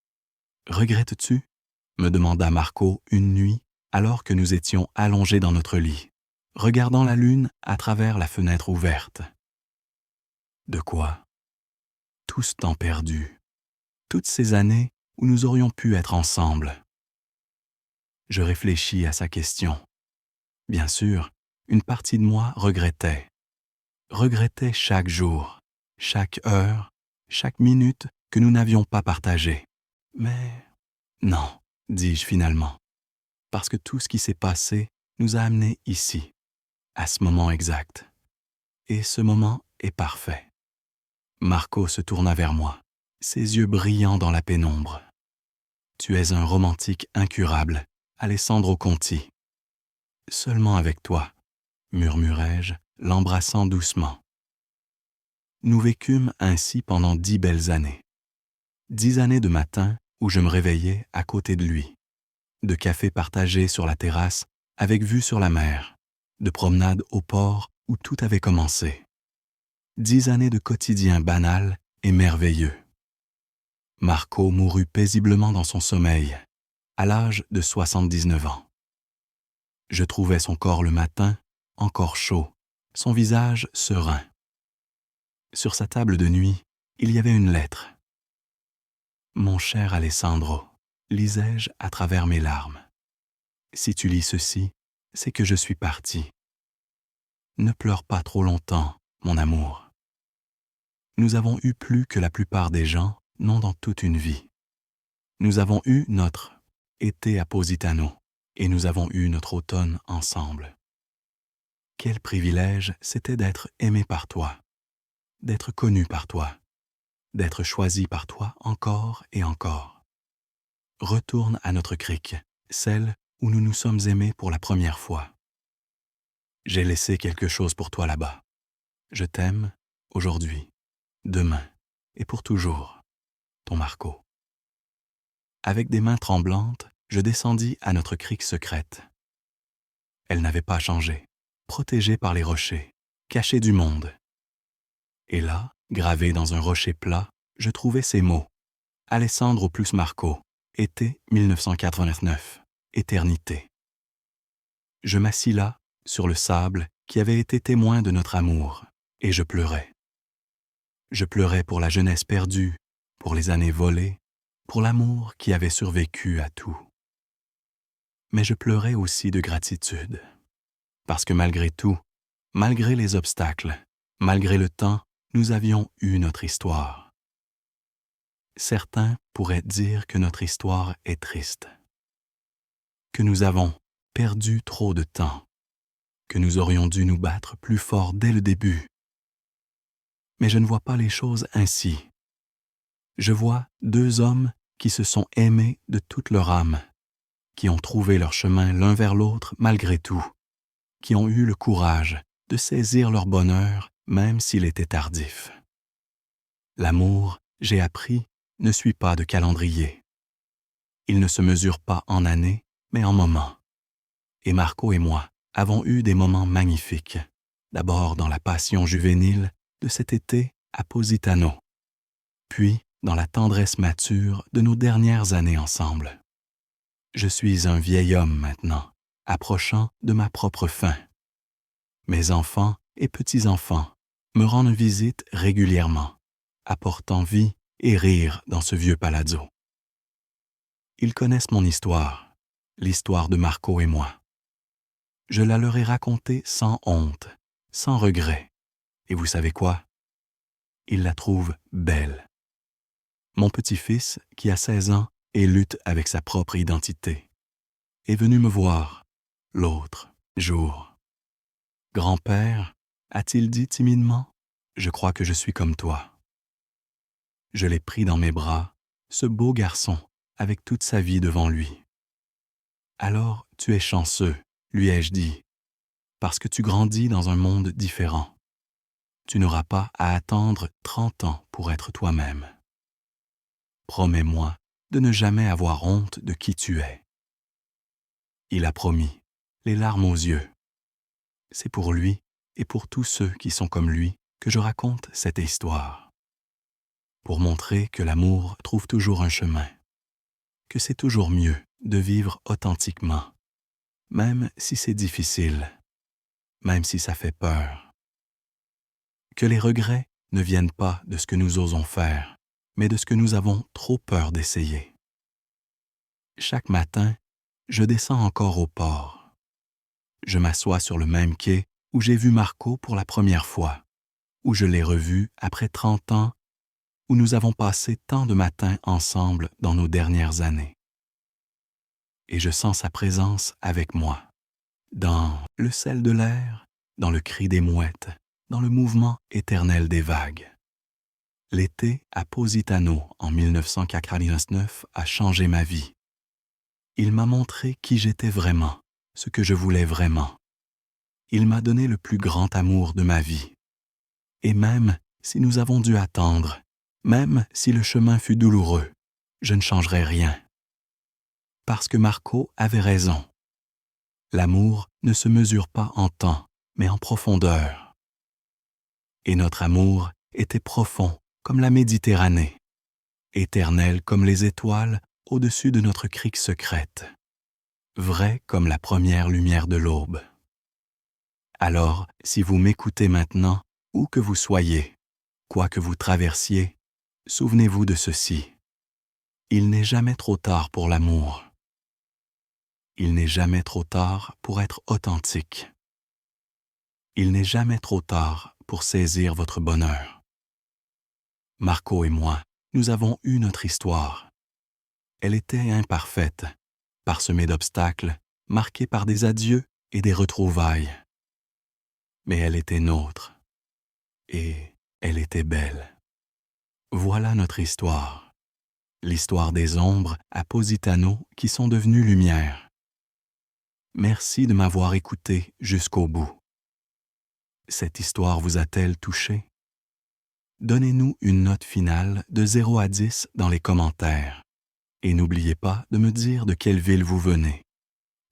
« Regrettes-tu » me demanda Marco une nuit alors que nous étions allongés dans notre lit, regardant la lune à travers la fenêtre ouverte. De quoi? Tout ce temps perdu, toutes ces années où nous aurions pu être ensemble. Je réfléchis à sa question. Bien sûr, une partie de moi regrettait. Regrettait chaque jour, chaque heure, chaque minute que nous n'avions pas partagée. Mais non, dis-je finalement, parce que tout ce qui s'est passé nous a amenés ici, à ce moment exact. Et ce moment est parfait. Marco se tourna vers moi, ses yeux brillants dans la pénombre. Tu es un romantique incurable, Alessandro Conti. Seulement avec toi, murmurai-je, l'embrassant doucement. Nous vécûmes ainsi pendant 10 belles années. 10 années de matin où je me réveillais à côté de lui, de cafés partagés sur la terrasse avec vue sur la mer, de promenades au port où tout avait commencé. 10 années de quotidien banal et merveilleux. Marco mourut paisiblement dans son sommeil, à l'âge de 79 ans. Je trouvais son corps le matin, encore chaud, son visage serein. Sur sa table de nuit, il y avait une lettre. « Mon cher Alessandro, lisais-je à travers mes larmes. Si tu lis ceci, c'est que je suis parti. Ne pleure pas trop longtemps, mon amour. Nous avons eu plus que la plupart des gens n'ont dans toute une vie. Nous avons eu notre été à Positano et nous avons eu notre automne ensemble. Quel privilège c'était d'être aimé par toi, d'être connu par toi, d'être choisi par toi encore et encore. Retourne à notre crique, celle où nous nous sommes aimés pour la première fois. J'ai laissé quelque chose pour toi là-bas. Je t'aime aujourd'hui, demain et pour toujours, ton Marco. » Avec des mains tremblantes, je descendis à notre crique secrète. Elle n'avait pas changé, protégée par les rochers, cachée du monde. Et là, gravé dans un rocher plat, je trouvais ces mots. Alessandro plus Marco, été 1989, éternité. Je m'assis là, sur le sable qui avait été témoin de notre amour, et je pleurais. Je pleurais pour la jeunesse perdue, pour les années volées, pour l'amour qui avait survécu à tout. Mais je pleurais aussi de gratitude, parce que malgré tout, malgré les obstacles, malgré le temps, nous avions eu notre histoire. Certains pourraient dire que notre histoire est triste, que nous avons perdu trop de temps, que nous aurions dû nous battre plus fort dès le début. Mais je ne vois pas les choses ainsi. Je vois deux hommes qui se sont aimés de toute leur âme, qui ont trouvé leur chemin l'un vers l'autre malgré tout, qui ont eu le courage de saisir leur bonheur même s'il était tardif. L'amour, j'ai appris, ne suit pas de calendrier. Il ne se mesure pas en années, mais en moments. Et Marco et moi avons eu des moments magnifiques, d'abord dans la passion juvénile de cet été à Positano, puis dans la tendresse mature de nos dernières années ensemble. Je suis un vieil homme maintenant, approchant de ma propre fin. Mes enfants et petits-enfants me rendent visite régulièrement, apportant vie et rire dans ce vieux palazzo. Ils connaissent mon histoire, l'histoire de Marco et moi. Je la leur ai racontée sans honte, sans regret. Et vous savez quoi? Ils la trouvent belle. Mon petit-fils, qui a 16 ans et lutte avec sa propre identité, est venu me voir, l'autre jour. « Grand-père, a-t-il dit timidement, je crois que je suis comme toi. » Je l'ai pris dans mes bras, ce beau garçon, avec toute sa vie devant lui. « Alors tu es chanceux, lui ai-je dit, parce que tu grandis dans un monde différent. Tu n'auras pas à attendre 30 ans pour être toi-même. Promets-moi de ne jamais avoir honte de qui tu es. » Il a promis, les larmes aux yeux. C'est pour lui et pour tous ceux qui sont comme lui que je raconte cette histoire. Pour montrer que l'amour trouve toujours un chemin, que c'est toujours mieux de vivre authentiquement, même si c'est difficile, même si ça fait peur. Que les regrets ne viennent pas de ce que nous osons faire, mais de ce que nous avons trop peur d'essayer. Chaque matin, je descends encore au port. Je m'assois sur le même quai où j'ai vu Marco pour la première fois, où je l'ai revu après 30 ans, où nous avons passé tant de matins ensemble dans nos dernières années. Et je sens sa présence avec moi, dans le sel de l'air, dans le cri des mouettes, dans le mouvement éternel des vagues. L'été à Positano en 1999 a changé ma vie. Il m'a montré qui j'étais vraiment, ce que je voulais vraiment. Il m'a donné le plus grand amour de ma vie. Et même si nous avons dû attendre, même si le chemin fut douloureux, je ne changerai rien. Parce que Marco avait raison. L'amour ne se mesure pas en temps, mais en profondeur. Et notre amour était profond comme la Méditerranée, éternel comme les étoiles au-dessus de notre crique secrète, vrai comme la première lumière de l'aube. Alors, si vous m'écoutez maintenant, où que vous soyez, quoi que vous traversiez, souvenez-vous de ceci. Il n'est jamais trop tard pour l'amour. Il n'est jamais trop tard pour être authentique. Il n'est jamais trop tard pour saisir votre bonheur. Marco et moi, nous avons eu notre histoire. Elle était imparfaite, parsemée d'obstacles, marquée par des adieux et des retrouvailles. Mais elle était nôtre. Et elle était belle. Voilà notre histoire. L'histoire des ombres à Positano qui sont devenues lumière. Merci de m'avoir écouté jusqu'au bout. Cette histoire vous a-t-elle touché? Donnez-nous une note finale de 0 à 10 dans les commentaires. Et n'oubliez pas de me dire de quelle ville vous venez.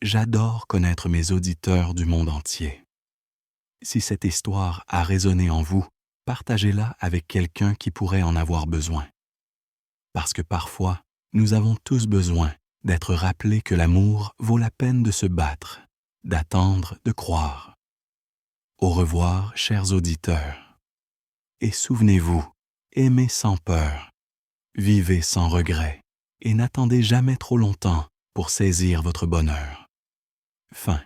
J'adore connaître mes auditeurs du monde entier. Si cette histoire a résonné en vous, partagez-la avec quelqu'un qui pourrait en avoir besoin. Parce que parfois, nous avons tous besoin d'être rappelés que l'amour vaut la peine de se battre, d'attendre, de croire. Au revoir, chers auditeurs. Et souvenez-vous, aimez sans peur, vivez sans regret, et n'attendez jamais trop longtemps pour saisir votre bonheur. Fin.